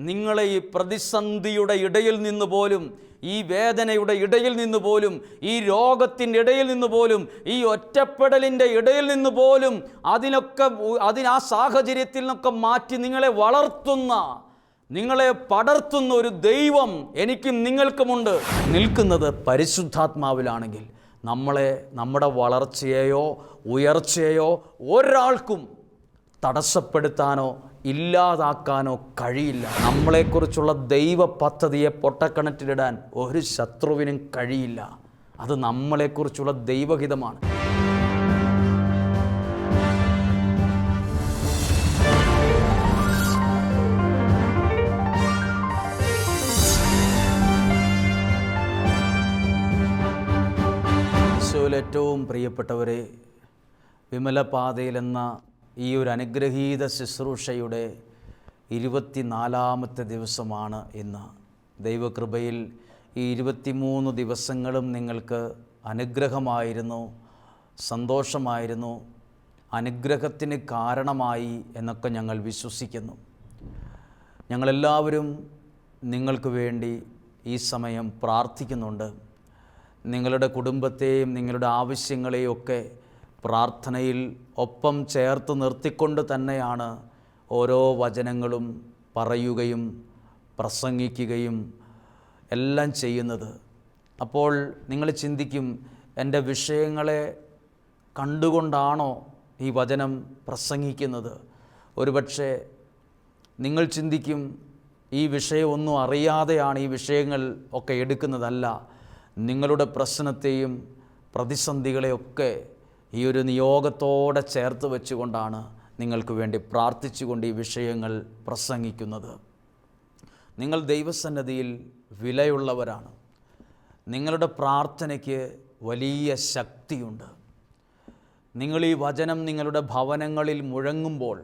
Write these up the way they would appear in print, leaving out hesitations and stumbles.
നിങ്ങളെ ഈ പ്രതിസന്ധിയുടെ ഇടയിൽ നിന്ന് പോലും, ഈ വേദനയുടെ ഇടയിൽ നിന്ന് പോലും, ഈ രോഗത്തിൻ്റെ ഇടയിൽ നിന്ന് പോലും, ഈ ഒറ്റപ്പെടലിൻ്റെ ഇടയിൽ നിന്ന് പോലും ആ സാഹചര്യത്തിൽ നിന്നൊക്കെ മാറ്റി നിങ്ങളെ വളർത്തുന്ന, നിങ്ങളെ പടർത്തുന്ന ഒരു ദൈവം എനിക്കും നിങ്ങൾക്കുമുണ്ട്. നിൽക്കുന്നത് പരിശുദ്ധാത്മാവിലാണെങ്കിൽ നമ്മുടെ വളർച്ചയെയോ ഉയർച്ചയെയോ ഒരാൾക്കും തടസ്സപ്പെടുത്താനോ ഇല്ലാതാക്കാനോ കഴിയില്ല. നമ്മളെക്കുറിച്ചുള്ള ദൈവ പദ്ധതിയെ പൊട്ടക്കിണറ്റിലിടാൻ ഒരു ശത്രുവിനും കഴിയില്ല. അത് നമ്മളെക്കുറിച്ചുള്ള ദൈവഹിതമാണ്. ഈശോയിൽ ഏറ്റവും പ്രിയപ്പെട്ടവരെ, വിമലപാതയിലെന്ന ഈ ഒരു അനുഗ്രഹീത ശുശ്രൂഷയുടെ 24-ാമത്തെ ദിവസമാണ് ഇന്ന്. ദൈവകൃപയിൽ ഈ 23 ദിവസങ്ങളും നിങ്ങൾക്ക് അനുഗ്രഹമായിരുന്നു, സന്തോഷമായിരുന്നു, അനുഗ്രഹത്തിന് കാരണമായി എന്നൊക്കെ ഞങ്ങൾ വിശ്വസിക്കുന്നു. ഞങ്ങളെല്ലാവരും നിങ്ങൾക്ക് വേണ്ടി ഈ സമയം പ്രാർത്ഥിക്കുന്നുണ്ട്. നിങ്ങളുടെ കുടുംബത്തെയും നിങ്ങളുടെ ആവശ്യങ്ങളെയും ഒക്കെ പ്രാർത്ഥനയിൽ ഒപ്പം ചേർത്ത് നിർത്തിക്കൊണ്ട് തന്നെയാണ് ഓരോ വചനങ്ങളും പറയുകയും പ്രസംഗിക്കുകയും എല്ലാം ചെയ്യുന്നത്. അപ്പോൾ നിങ്ങൾ ചിന്തിക്കും, എൻ്റെ വിഷയങ്ങളെ കണ്ടുകൊണ്ടാണോ ഈ വചനം പ്രസംഗിക്കുന്നത്? ഒരുപക്ഷെ നിങ്ങൾ ചിന്തിക്കും, ഈ വിഷയമൊന്നും അറിയാതെയാണ് ഈ വിഷയങ്ങൾ ഒക്കെ എടുക്കുന്നതല്ല. നിങ്ങളുടെ പ്രശ്നത്തെയും പ്രതിസന്ധികളെയൊക്കെ ഈ ഒരു നിയോഗത്തോടെ ചേർത്ത് വെച്ചുകൊണ്ടാണ് നിങ്ങൾക്ക് വേണ്ടി പ്രാർത്ഥിച്ചുകൊണ്ട് ഈ വിഷയങ്ങൾ പ്രസംഗിക്കുന്നത്. നിങ്ങൾ ദൈവസന്നിധിയിൽ വിലയുള്ളവരാണ്. നിങ്ങളുടെ പ്രാർത്ഥനയ്ക്ക് വലിയ ശക്തിയുണ്ട്. നിങ്ങൾ ഈ വചനം നിങ്ങളുടെ ഭവനങ്ങളിൽ മുഴങ്ങുമ്പോൾ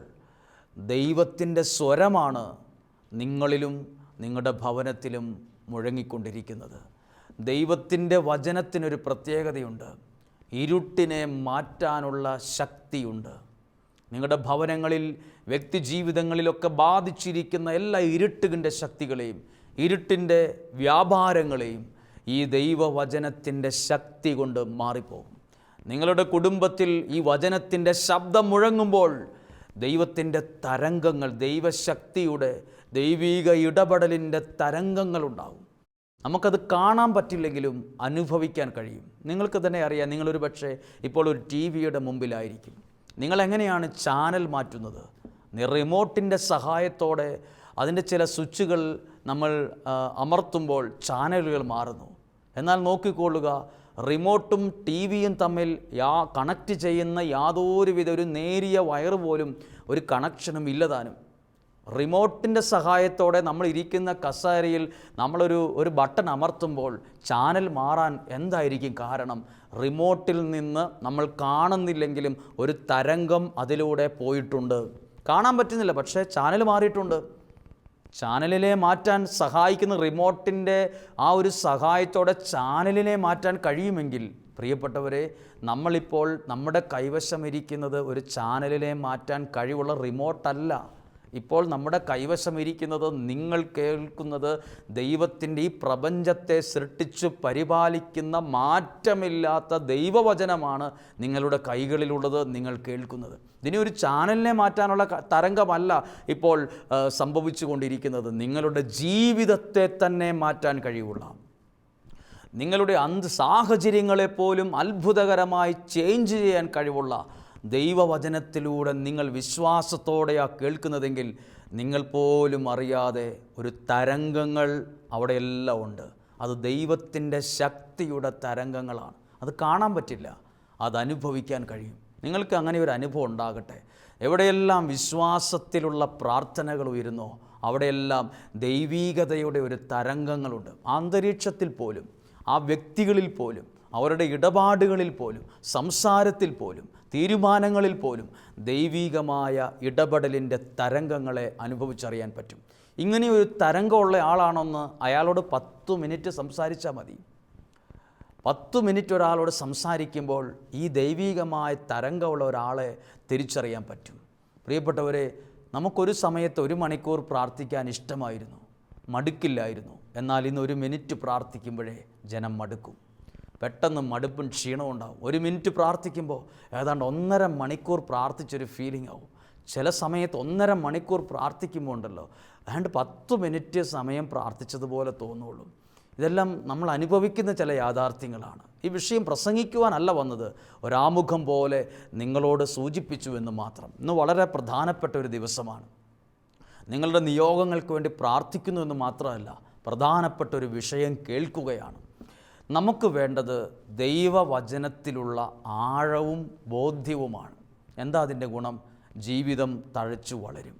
ദൈവത്തിൻ്റെ സ്വരമാണ് നിങ്ങളിലും നിങ്ങളുടെ ഭവനത്തിലും മുഴങ്ങിക്കൊണ്ടിരിക്കുന്നത്. ദൈവത്തിൻ്റെ വചനത്തിനൊരു പ്രത്യേകതയുണ്ട്. ഇരുട്ടിനെ മാറ്റാനുള്ള ശക്തിയുണ്ട്. നിങ്ങളുടെ ഭവനങ്ങളിൽ, വ്യക്തിജീവിതങ്ങളിലൊക്കെ ബാധിച്ചിരിക്കുന്ന എല്ലാ ഇരുട്ടിൻ്റെ ശക്തികളെയും, ഇരുട്ടിൻ്റെ വ്യാപാരങ്ങളെയും ഈ ദൈവവചനത്തിൻ്റെ ശക്തി കൊണ്ട് മാറിപ്പോകും. നിങ്ങളുടെ കുടുംബത്തിൽ ഈ വചനത്തിൻ്റെ ശബ്ദം മുഴങ്ങുമ്പോൾ ദൈവത്തിൻ്റെ തരംഗങ്ങൾ, ദൈവശക്തിയുടെ ദൈവീക ഇടപെടലിൻ്റെ തരംഗങ്ങളുണ്ടാവും. നമുക്കത് കാണാൻ പറ്റില്ലെങ്കിലും അനുഭവിക്കാൻ കഴിയും. നിങ്ങൾക്ക് തന്നെ അറിയാം, നിങ്ങളൊരു പക്ഷേ ഇപ്പോൾ ഒരു ടിവിയുടെ മുമ്പിലായിരിക്കും. നിങ്ങളെങ്ങനെയാണ് ചാനൽ മാറ്റുന്നത്? റിമോട്ടിൻ്റെ സഹായത്തോടെ അതിൻ്റെ ചില സ്വിച്ചുകൾ നമ്മൾ അമർത്തുമ്പോൾ ചാനലുകൾ മാറുന്നു. എന്നാൽ നോക്കിക്കൊള്ളുക, റിമോട്ടും ടി വിയും തമ്മിൽ കണക്റ്റ് ചെയ്യുന്ന യാതൊരുവിധ ഒരു നേരിയ വയറ് പോലും ഒരു കണക്ഷനും ഇല്ലതാനും. റിമോട്ടിൻ്റെ സഹായത്തോടെ നമ്മൾ ഇരിക്കുന്ന കസേരയിൽ നമ്മളൊരു ബട്ടൺ അമർത്തുമ്പോൾ ചാനൽ മാറാൻ എന്തായിരിക്കും കാരണം? റിമോട്ടിൽ നിന്ന് നമ്മൾ കാണുന്നില്ലെങ്കിലും ഒരു തരംഗം അതിലൂടെ പോയിട്ടുണ്ട്. കാണാൻ പറ്റുന്നില്ല, പക്ഷേ ചാനൽ മാറിയിട്ടുണ്ട്. ചാനലിനെ മാറ്റാൻ സഹായിക്കുന്ന റിമോട്ടിൻ്റെ ആ ഒരു സഹായത്തോടെ ചാനലിനെ മാറ്റാൻ കഴിയുമെങ്കിൽ, പ്രിയപ്പെട്ടവരെ, നമ്മളിപ്പോൾ നമ്മുടെ കൈവശം ഇരിക്കുന്നത് ഒരു ചാനലിനെ മാറ്റാൻ കഴിവുള്ള റിമോട്ടല്ല. ഇപ്പോൾ നമ്മുടെ കൈവശം ഇരിക്കുന്നത്, നിങ്ങൾ കേൾക്കുന്നത് ദൈവത്തിൻ്റെ ഈ പ്രപഞ്ചത്തെ സൃഷ്ടിച്ചു പരിപാലിക്കുന്ന മാറ്റമില്ലാത്ത ദൈവവചനമാണ് നിങ്ങളുടെ കൈകളിലുള്ളത്, നിങ്ങൾ കേൾക്കുന്നത്. ഇതിനെ ഒരു ചാനലിനെ മാറ്റാനുള്ള തരംഗമല്ല ഇപ്പോൾ സംഭവിച്ചു കൊണ്ടിരിക്കുന്നത്. നിങ്ങളുടെ ജീവിതത്തെ തന്നെ മാറ്റാൻ കഴിവുള്ള, നിങ്ങളുടെ സാഹചര്യങ്ങളെപ്പോലും അത്ഭുതകരമായി ചേഞ്ച് ചെയ്യാൻ കഴിവുള്ള ദൈവവചനത്തിലൂടെ നിങ്ങൾ വിശ്വാസത്തോടെയാണ് കേൾക്കുന്നതെങ്കിൽ, നിങ്ങൾ പോലും അറിയാതെ ഒരു തരംഗങ്ങൾ അവിടെയെല്ലാം ഉണ്ട്. അത് ദൈവത്തിൻ്റെ ശക്തിയുടെ തരംഗങ്ങളാണ്. അത് കാണാൻ പറ്റില്ല, അത് അനുഭവിക്കാൻ കഴിയും. നിങ്ങൾക്ക് അങ്ങനെ ഒരു അനുഭവം ഉണ്ടാകട്ടെ. എവിടെയെല്ലാം വിശ്വാസത്തിലുള്ള പ്രാർത്ഥനകൾ ഉയരുന്നോ അവിടെയെല്ലാം ദൈവീകതയുടെ ഒരു തരംഗങ്ങളുണ്ട്. അന്തരീക്ഷത്തിൽ പോലും, ആ വ്യക്തികളിൽ പോലും, അവരുടെ ഇടപാടുകളിൽ പോലും, സംസാരത്തിൽ പോലും, തീരുമാനങ്ങളിൽ പോലും ദൈവികമായ ഇടപെടലിൻ്റെ തരംഗങ്ങളെ അനുഭവിച്ചറിയാൻ പറ്റും. ഇങ്ങനെയൊരു തരംഗമുള്ള ആളാണെന്ന് അയാളോട് 10 മിനിറ്റ് സംസാരിച്ചാൽ മതി. 10 മിനിറ്റ് ഒരാളോട് സംസാരിക്കുമ്പോൾ ഈ ദൈവികമായ തരംഗമുള്ള ഒരാളെ തിരിച്ചറിയാൻ പറ്റും. പ്രിയപ്പെട്ടവരെ, നമുക്കൊരു സമയത്ത് 1 മണിക്കൂർ പ്രാർത്ഥിക്കാൻ ഇഷ്ടമായിരുന്നു, മടുക്കില്ലായിരുന്നു. എന്നാൽ ഇന്ന് 1 മിനിറ്റ് പ്രാർത്ഥിക്കുമ്പോഴേ ജനം മടുക്കും. പെട്ടെന്ന് മടുപ്പും ക്ഷീണവും ഉണ്ടാവും. 1 മിനിറ്റ് പ്രാർത്ഥിക്കുമ്പോൾ ഏതാണ്ട് 1.5 മണിക്കൂർ പ്രാർത്ഥിച്ചൊരു ഫീലിംഗ് ആവും. ചില സമയത്ത് 1.5 മണിക്കൂർ പ്രാർത്ഥിക്കുമ്പോൾ ഉണ്ടല്ലോ, ഏതാണ്ട് 10 മിനിറ്റ് സമയം പ്രാർത്ഥിച്ചതുപോലെ തോന്നുള്ളൂ. ഇതെല്ലാം നമ്മൾ അനുഭവിക്കുന്ന ചില യാഥാർത്ഥ്യങ്ങളാണ്. ഈ വിഷയം പ്രസംഗിക്കുവാനല്ല വന്നത്, ഒരാമുഖം പോലെ നിങ്ങളോട് സൂചിപ്പിച്ചു എന്ന് മാത്രം. ഇന്ന് വളരെ പ്രധാനപ്പെട്ട ഒരു ദിവസമാണ്. നിങ്ങളുടെ നിയോഗങ്ങൾക്ക് വേണ്ടി പ്രാർത്ഥിക്കുന്നു എന്ന് മാത്രമല്ല, പ്രധാനപ്പെട്ട ഒരു വിഷയം കേൾക്കുകയാണ്. നമുക്ക് വേണ്ടത് ദൈവവചനത്തിലുള്ള ആഴവും ബോധ്യവുമാണ്. എന്താ അതിൻ്റെ ഗുണം? ജീവിതം തഴച്ചു വളരും.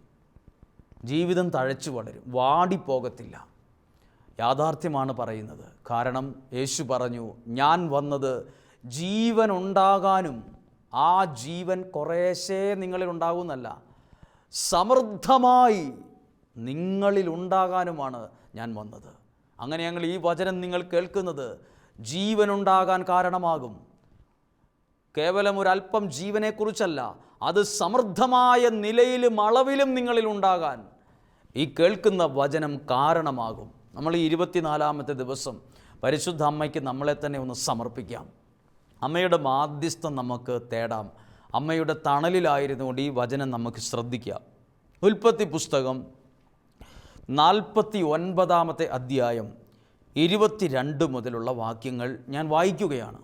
ജീവിതം തഴച്ചു വളരും, വാടിപ്പോകത്തില്ല. യാഥാർത്ഥ്യമാണ് പറയുന്നത്. കാരണം യേശു പറഞ്ഞു, ഞാൻ വന്നത് ജീവൻ ഉണ്ടാകാനും ആ ജീവൻ കുറേശ്ശേ നിങ്ങളിൽ ഉണ്ടാകുന്നല്ല, സമൃദ്ധമായി നിങ്ങളിൽ ഉണ്ടാകാനുമാണ് ഞാൻ വന്നത്. അങ്ങനെയെങ്കിൽ ഈ വചനം നിങ്ങൾ കേൾക്കുന്നത് ജീവനുണ്ടാകാൻ കാരണമാകും. കേവലം ഒരല്പം ജീവനെക്കുറിച്ചല്ല, അത് സമൃദ്ധമായ നിലയിലും അളവിലും നിങ്ങളിൽ ഉണ്ടാകാൻ ഈ കേൾക്കുന്ന വചനം കാരണമാകും. നമ്മൾ ഈ 24-ാമത്തെ ദിവസം പരിശുദ്ധ അമ്മയ്ക്ക് നമ്മളെ തന്നെ ഒന്ന് സമർപ്പിക്കാം. അമ്മയുടെ മാധ്യസ്ഥം നമുക്ക് തേടാം. അമ്മയുടെ തണലിലായിരുന്നുകൊണ്ട് ഈ വചനം നമുക്ക് ശ്രദ്ധിക്കാം. ഉൽപ്പത്തി പുസ്തകം 49-ാമത്തെ അധ്യായം 22 മുതലുള്ള വാക്യങ്ങൾ ഞാൻ വായിക്കുകയാണ്.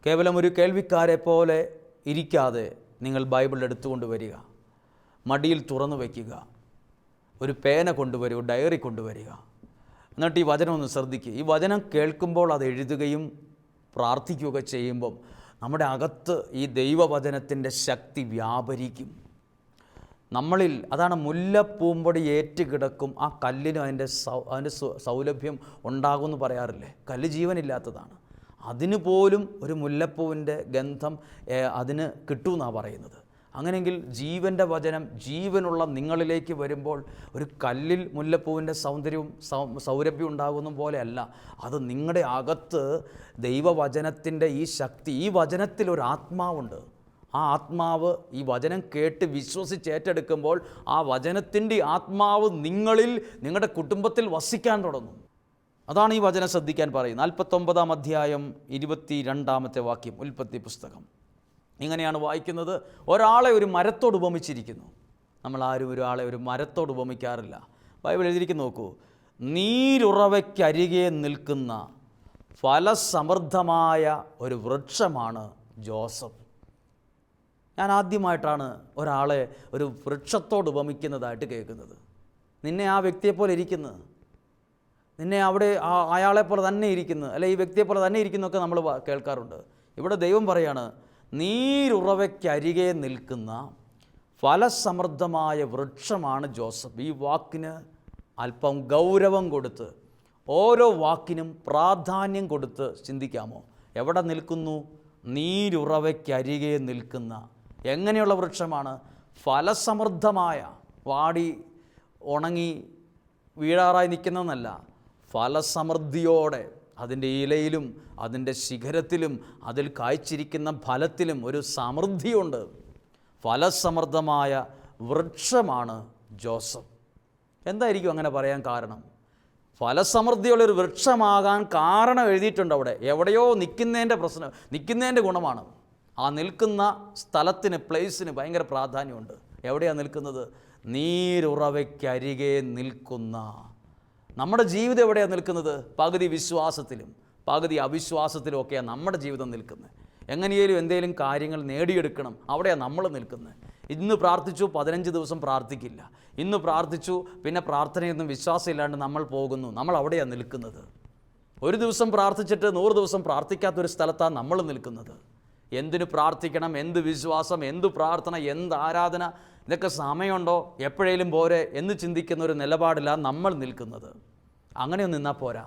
കേവലം ഒരു കേൾവിക്കാരെ പോലെ ഇരിക്കാതെ നിങ്ങൾ ബൈബിൾ എടുത്തുകൊണ്ട് വരിക, മടിയിൽ തുറന്നു വയ്ക്കുക, ഒരു പേന കൊണ്ടുവരിക, ഡയറി കൊണ്ടുവരിക. എന്നിട്ട് ഈ വചനം ഒന്ന് ശ്രദ്ധിക്കുക. ഈ വചനം കേൾക്കുമ്പോൾ അത് എഴുതുകയും പ്രാർത്ഥിക്കുകയൊക്കെ ചെയ്യുമ്പം നമ്മുടെ അകത്ത് ഈ ദൈവവചനത്തിൻ്റെ ശക്തി വ്യാപരിക്കും നമ്മളിൽ. അതാണ് മുല്ലപ്പൂമ്പൊടി ഏറ്റുകിടക്കും ആ കല്ലിനും അതിൻ്റെ സൗലഭ്യം ഉണ്ടാകുമെന്ന് പറയാറില്ലേ. കല്ല് ജീവനില്ലാത്തതാണ്, അതിന് പോലും ഒരു മുല്ലപ്പൂവിൻ്റെ ഗന്ധം അതിന് കിട്ടുമെന്നാണ് പറയുന്നത്. അങ്ങനെയെങ്കിൽ ജീവൻ്റെ വചനം ജീവനുള്ള നിങ്ങളിലേക്ക് വരുമ്പോൾ ഒരു കല്ലിൽ മുല്ലപ്പൂവിൻ്റെ സൗന്ദര്യവും സൗരഭ്യം ഉണ്ടാകുന്ന പോലെയല്ല, അത് നിങ്ങളുടെ അകത്ത് ദൈവവചനത്തിൻ്റെ ഈ ശക്തി. ഈ വചനത്തിലൊരു ആത്മാവുണ്ട്. ആ ആത്മാവ് ഈ വചനം കേട്ട് വിശ്വസിച്ച് ഏറ്റെടുക്കുമ്പോൾ ആ വചനത്തിൻ്റെ ആത്മാവ് നിങ്ങളിൽ, നിങ്ങളുടെ കുടുംബത്തിൽ വസിക്കാൻ തുടങ്ങും. അതാണ് ഈ വചനം ശ്രദ്ധിക്കാൻ പറയുന്നത്. 49-ാം അധ്യായം 22-ാമത്തെ വാക്യം, ഉൽപ്പത്തി പുസ്തകം. ഇങ്ങനെയാണ് വായിക്കുന്നത്. ഒരാളെ ഒരു മരത്തോട് ഉപമിച്ചിരിക്കുന്നു. നമ്മൾ ആരും ഒരാളെ ഒരു മരത്തോട് ഉപമിക്കാറില്ല. ബൈബിൾ എഴുതിയിരിക്കുന്നു, നോക്കൂ. നീരുറവയ്ക്കരികെ നിൽക്കുന്ന ഫലസമൃദ്ധമായ ഒരു വൃക്ഷമാണ് ജോസഫ്. ഞാൻ ആദ്യമായിട്ടാണ് ഒരാളെ ഒരു വൃക്ഷത്തോട് ഉപമിക്കുന്നതായിട്ട് കേൾക്കുന്നത്. നിന്നെ ആ വ്യക്തിയെപ്പോലെ ഇരിക്കുന്നത്, നിന്നെ അവിടെ അയാളെപ്പോലെ തന്നെ ഇരിക്കുന്നു, അല്ലെ ഈ വ്യക്തിയെപ്പോലെ തന്നെ ഇരിക്കുന്നതൊക്കെ നമ്മൾ കേൾക്കാറുണ്ട്. ഇവിടെ ദൈവം പറയാണ്, നീരുറവയ്ക്കരികെ നിൽക്കുന്ന ഫലസമൃദ്ധമായ വൃക്ഷമാണ് ജോസഫ്. ഈ വാക്കിന് അല്പം ഗൗരവം കൊടുത്ത്, ഓരോ വാക്കിനും പ്രാധാന്യം കൊടുത്ത് ചിന്തിക്കാമോ? എവിടെ നിൽക്കുന്നു? നീരുറവയ്ക്കരികെ നിൽക്കുന്ന. എങ്ങനെയുള്ള വൃക്ഷമാണ്? ഫലസമൃദ്ധമായ, വാടി ഉണങ്ങി വീഴാറായി നിൽക്കുന്നതെന്നല്ല, ഫലസമൃദ്ധിയോടെ അതിൻ്റെ ഇലയിലും അതിൻ്റെ ശിഖരത്തിലും അതിൽ കായ്ച്ചിരിക്കുന്ന ഫലത്തിലും ഒരു സമൃദ്ധിയുണ്ട്. ഫലസമൃദ്ധമായ വൃക്ഷമാണ് ജോസഫ്. എന്തായിരിക്കും അങ്ങനെ പറയാൻ കാരണം? ഫലസമൃദ്ധിയുള്ളൊരു വൃക്ഷമാകാൻ കാരണം എഴുതിയിട്ടുണ്ട് അവിടെ. എവിടെയോ നിൽക്കുന്നതിൻ്റെ ഗുണമാണ്. ആ നിൽക്കുന്ന സ്ഥലത്തിന്, പ്ലേസിന് ഭയങ്കര പ്രാധാന്യമുണ്ട്. എവിടെയാണ് നിൽക്കുന്നത്? നീരുറവയ്ക്കരികെ നിൽക്കുന്ന. നമ്മുടെ ജീവിതം എവിടെയാണ് നിൽക്കുന്നത്? പകുതി വിശ്വാസത്തിലും പകുതി അവിശ്വാസത്തിലും ഒക്കെയാണ് നമ്മുടെ ജീവിതം നിൽക്കുന്നത്. എങ്ങനെയും എന്തെങ്കിലും കാര്യങ്ങൾ നേടിയെടുക്കണം, അവിടെയാണ് നമ്മൾ നിൽക്കുന്നത്. ഇന്ന് പ്രാർത്ഥിച്ചു, 15 ദിവസം പ്രാർത്ഥിക്കില്ല. ഇന്ന് പ്രാർത്ഥിച്ചു, പിന്നെ പ്രാർത്ഥനയൊന്നും വിശ്വാസമില്ലാണ്ട് നമ്മൾ പോകുന്നു. നമ്മൾ അവിടെയാണ് നിൽക്കുന്നത്. ഒരു ദിവസം പ്രാർത്ഥിച്ചിട്ട് 100 ദിവസം പ്രാർത്ഥിക്കാത്തൊരു സ്ഥലത്താണ് നമ്മൾ നിൽക്കുന്നത്. എന്തിനു പ്രാർത്ഥിക്കണം, എന്ത് വിശ്വാസം, എന്ത് പ്രാർത്ഥന, എന്ത് ആരാധന, ഇതൊക്കെ സമയമുണ്ടോ, എപ്പോഴേലും പോരെ എന്ന് ചിന്തിക്കുന്ന ഒരു നിലപാടിലാണ് നമ്മൾ നിൽക്കുന്നത്. അങ്ങനെയൊന്നും നിന്നാൽ പോരാ.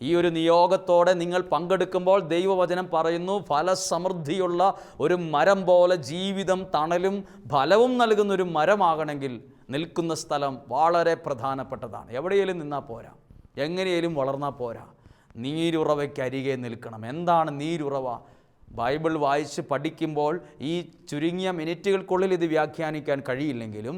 ഈ ഒരു നിയോഗത്തോടെ നിങ്ങൾ പങ്കെടുക്കുമ്പോൾ ദൈവവചനം പറയുന്നു, ഫലസമൃദ്ധിയുള്ള ഒരു മരം പോലെ ജീവിതം തണലും ഫലവും നൽകുന്നൊരു മരമാകണമെങ്കിൽ നിൽക്കുന്ന സ്ഥലം വളരെ പ്രധാനപ്പെട്ടതാണ്. എവിടെയെങ്കിലും നിന്നാൽ പോരാ, എങ്ങനെയും വളർന്നാൽ പോരാ. നീരുറവയ്ക്കരികെ നിൽക്കണം. എന്താണ് നീരുറവ? ബൈബിൾ വായിച്ച് പഠിക്കുമ്പോൾ ഈ ചുരുങ്ങിയ മിനിറ്റുകൾക്കുള്ളിൽ ഇത് വ്യാഖ്യാനിക്കാൻ കഴിയില്ലെങ്കിലും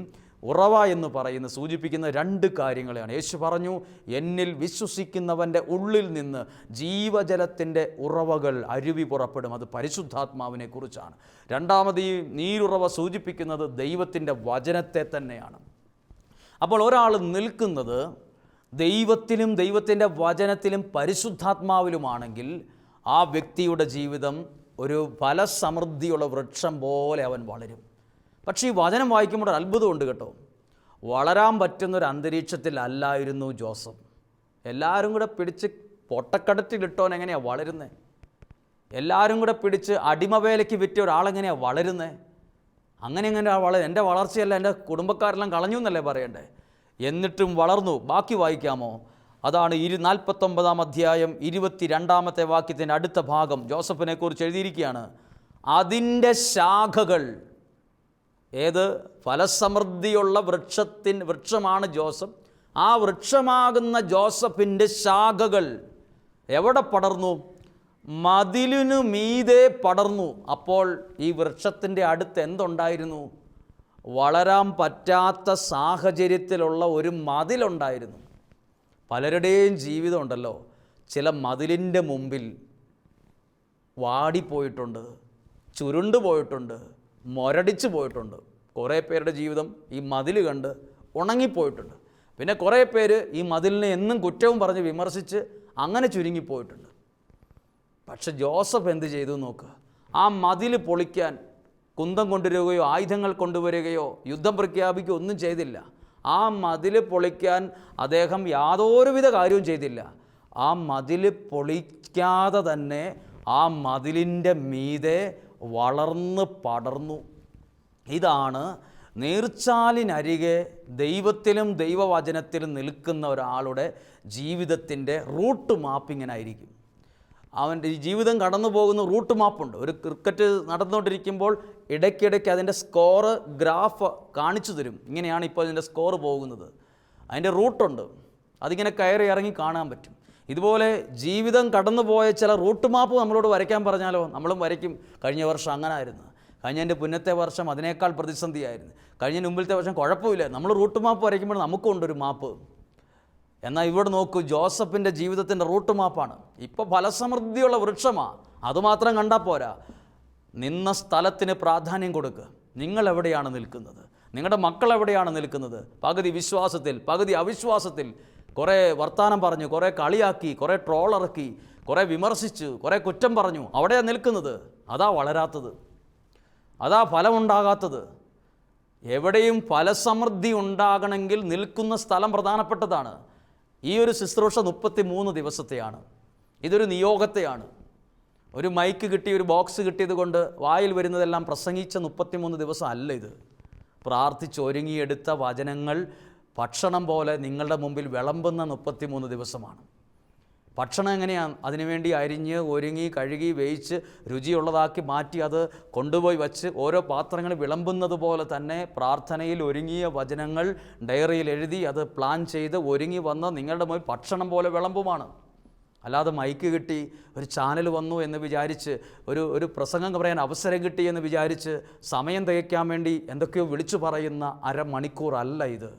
ഉറവ എന്ന് പറയുന്ന സൂചിപ്പിക്കുന്ന രണ്ട് കാര്യങ്ങളെയാണ്. യേശു പറഞ്ഞു, എന്നിൽ വിശ്വസിക്കുന്നവൻ്റെ ഉള്ളിൽ നിന്ന് ജീവജലത്തിൻ്റെ ഉറവകൾ അരുവി പുറപ്പെടും. അത് പരിശുദ്ധാത്മാവിനെ കുറിച്ചാണ്. രണ്ടാമത് ഈ നീരുറവ സൂചിപ്പിക്കുന്നത് ദൈവത്തിൻ്റെ വചനത്തെ തന്നെയാണ്. അപ്പോൾ ഒരാൾ നിൽക്കുന്നത് ദൈവത്തിലും ദൈവത്തിൻ്റെ വചനത്തിലും പരിശുദ്ധാത്മാവിലുമാണെങ്കിൽ ആ വ്യക്തിയുടെ ജീവിതം ഒരു ഫലസമൃദ്ധിയുള്ള വൃക്ഷം പോലെ അവൻ വളരും. പക്ഷേ ഈ വചനം വായിക്കുമ്പോൾ ഒരു അത്ഭുതമുണ്ട് കേട്ടോ. വളരാൻ പറ്റുന്നൊരു അന്തരീക്ഷത്തിലല്ലായിരുന്നു ജോസഫ്. എല്ലാവരും കൂടെ പിടിച്ച് പൊട്ടക്കടത്തിലിട്ടോൻ എങ്ങനെയാണ് വളരുന്നത്? എല്ലാവരും കൂടെ പിടിച്ച് അടിമവേലയ്ക്ക് വിറ്റ ഒരാളെങ്ങനെയാണ് വളരുന്നത്? അങ്ങനെ എൻ്റെ വളർച്ചയല്ല എൻ്റെ കുടുംബക്കാരെല്ലാം കളഞ്ഞു എന്നല്ലേ പറയണ്ടേ? എന്നിട്ടും വളർന്നു. ബാക്കി വായിക്കാമോ? അതാണ് 49-ാം അധ്യായം 22-ാമത്തെ വാക്യത്തിൻ്റെ അടുത്ത ഭാഗം ജോസഫിനെ കുറിച്ച് എഴുതിയിരിക്കുകയാണ്. അതിൻ്റെ ശാഖകൾ, ഏത് ഫലസമൃദ്ധിയുള്ള വൃക്ഷമാണ് ജോസഫ്. ആ വൃക്ഷമാകുന്ന ജോസഫിൻ്റെ ശാഖകൾ എവിടെ പടർന്നു? മതിലിനു മീതെ പടർന്നു. അപ്പോൾ ഈ വൃക്ഷത്തിൻ്റെ അടുത്ത് എന്തുണ്ടായിരുന്നു? വളരാൻ പറ്റാത്ത സാഹചര്യത്തിലുള്ള ഒരു മതിലുണ്ടായിരുന്നു. പലരുടെയും ജീവിതം ഉണ്ടല്ലോ, ചില മതിലിൻ്റെ മുമ്പിൽ വാടിപ്പോയിട്ടുണ്ട്, ചുരുണ്ടു പോയിട്ടുണ്ട്, മുരടിച്ചു പോയിട്ടുണ്ട്. കുറേ പേരുടെ ജീവിതം ഈ മതിൽ കണ്ട് ഉണങ്ങിപ്പോയിട്ടുണ്ട്. പിന്നെ കുറേ പേര് ഈ മതിലിനെ എന്നും കുറ്റവും പറഞ്ഞ് വിമർശിച്ച് അങ്ങനെ ചുരുങ്ങിപ്പോയിട്ടുണ്ട്. പക്ഷെ ജോസഫ് എന്ത് ചെയ്തു നോക്കുക? ആ മതിൽ പൊളിക്കാൻ കുന്തം കൊണ്ടുവരികയോ ആയുധങ്ങൾ കൊണ്ടുവരികയോ യുദ്ധം പ്രഖ്യാപിക്കുകയോ ഒന്നും ചെയ്തില്ല. ആ മതിൽ പൊളിക്കാൻ അദ്ദേഹം യാതൊരുവിധ കാര്യവും ചെയ്തില്ല. ആ മതിൽ പൊളിക്കാതെ തന്നെ ആ മതിലിൻ്റെ മീതെ വളർന്ന് പടർന്നു. ഇതാണ് നീർച്ചാലിനരികെ ദൈവത്തിലും ദൈവവചനത്തിലും നിൽക്കുന്ന ഒരാളുടെ ജീവിതത്തിൻ്റെ റൂട്ട് മാപ്പിങ്ങിനായിരിക്കും. അവൻ്റെ ജീവിതം കടന്നു പോകുന്ന റൂട്ട് മാപ്പുണ്ട്. ഒരു ക്രിക്കറ്റ് നടന്നുകൊണ്ടിരിക്കുമ്പോൾ ഇടയ്ക്കിടയ്ക്ക് അതിൻ്റെ സ്കോറ് ഗ്രാഫ് കാണിച്ചു തരും. ഇങ്ങനെയാണ് ഇപ്പോൾ അതിൻ്റെ സ്കോർ പോകുന്നത്. അതിൻ്റെ റൂട്ടുണ്ട്, അതിങ്ങനെ കയറി ഇറങ്ങി കാണാൻ പറ്റും. ഇതുപോലെ ജീവിതം കടന്നുപോയ ചില റൂട്ട് മാപ്പ് നമ്മളോട് വരയ്ക്കാൻ പറഞ്ഞാലോ നമ്മളും വരയ്ക്കും. കഴിഞ്ഞ വർഷം അങ്ങനെ ആയിരുന്നു, കഴിഞ്ഞതിൻ്റെ മുന്നത്തെ വർഷം അതിനേക്കാൾ പ്രതിസന്ധിയായിരുന്നു, കഴിഞ്ഞ മുമ്പിലത്തെ വർഷം കുഴപ്പമില്ല. നമ്മൾ റൂട്ട് മാപ്പ് വരയ്ക്കുമ്പോൾ നമുക്കുണ്ടൊരു മാപ്പ്. എന്നാൽ ഇവിടെ നോക്കൂ, ജോസഫിൻ്റെ ജീവിതത്തിൻ്റെ റൂട്ട് മാപ്പാണ്. ഇപ്പോൾ ഫലസമൃദ്ധിയുള്ള വൃക്ഷമാണ്. അതുമാത്രം കണ്ടാൽ പോരാ, നിന്ന സ്ഥലത്തിന് പ്രാധാന്യം കൊടുക്കുക. നിങ്ങൾ എവിടെയാണ് നിൽക്കുന്നത്? നിങ്ങളുടെ മക്കൾ എവിടെയാണ് നിൽക്കുന്നത്? പകുതി വിശ്വാസത്തിൽ, പകുതി അവിശ്വാസത്തിൽ, കുറേ വർത്തമാനം പറഞ്ഞു, കുറേ കളിയാക്കി, കുറേ ട്രോളിറക്കി, കുറേ വിമർശിച്ചു, കുറേ കുറ്റം പറഞ്ഞു. അവിടെയാണ് നിൽക്കുന്നത്. അതാ വളരാത്തത്, അതാ ഫലമുണ്ടാകാത്തത്. എവിടെയും ഫലസമൃദ്ധി ഉണ്ടാകണമെങ്കിൽ നിൽക്കുന്ന സ്ഥലം പ്രധാനപ്പെട്ടതാണ്. ഈ ഒരു ശുശ്രൂഷ 33 ദിവസത്തെയാണ്. ഇതൊരു നിയോഗത്തെയാണ്. ഒരു മൈക്ക് കിട്ടി, ഒരു ബോക്സ് കിട്ടിയത് കൊണ്ട് വായിൽ വരുന്നതെല്ലാം പ്രസംഗിച്ച 33 ദിവസം അല്ല ഇത്. പ്രാർത്ഥിച്ചൊരുങ്ങിയെടുത്ത വചനങ്ങൾ ഭക്ഷണം പോലെ നിങ്ങളുടെ മുമ്പിൽ വിളമ്പുന്ന 33 ദിവസമാണ്. ഭക്ഷണം എങ്ങനെയാണ്? അതിനുവേണ്ടി അരിഞ്ഞ് ഒരുങ്ങി കഴുകി വേവിച്ച് രുചിയുള്ളതാക്കി മാറ്റി അത് കൊണ്ടുപോയി വച്ച് ഓരോ പാത്രങ്ങൾ വിളമ്പുന്നത് പോലെ തന്നെ പ്രാർത്ഥനയിൽ ഒരുങ്ങിയ വചനങ്ങൾ ഡയറിയിൽ എഴുതി അത് പ്ലാൻ ചെയ്ത് ഒരുങ്ങി വന്ന് നിങ്ങളുടെ മുമ്പിൽ ഭക്ഷണം പോലെ വിളമ്പുമാണ്. അല്ലാതെ മൈക്ക് കിട്ടി, ഒരു ചാനൽ വന്നു എന്ന് വിചാരിച്ച്, ഒരു പ്രസംഗം പറയാൻ അവസരം കിട്ടി എന്ന് വിചാരിച്ച് സമയം തികയ്ക്കാൻ വേണ്ടി എന്തൊക്കെയോ വിളിച്ചു പറയുന്ന അരമണിക്കൂർ അല്ല ഇത്.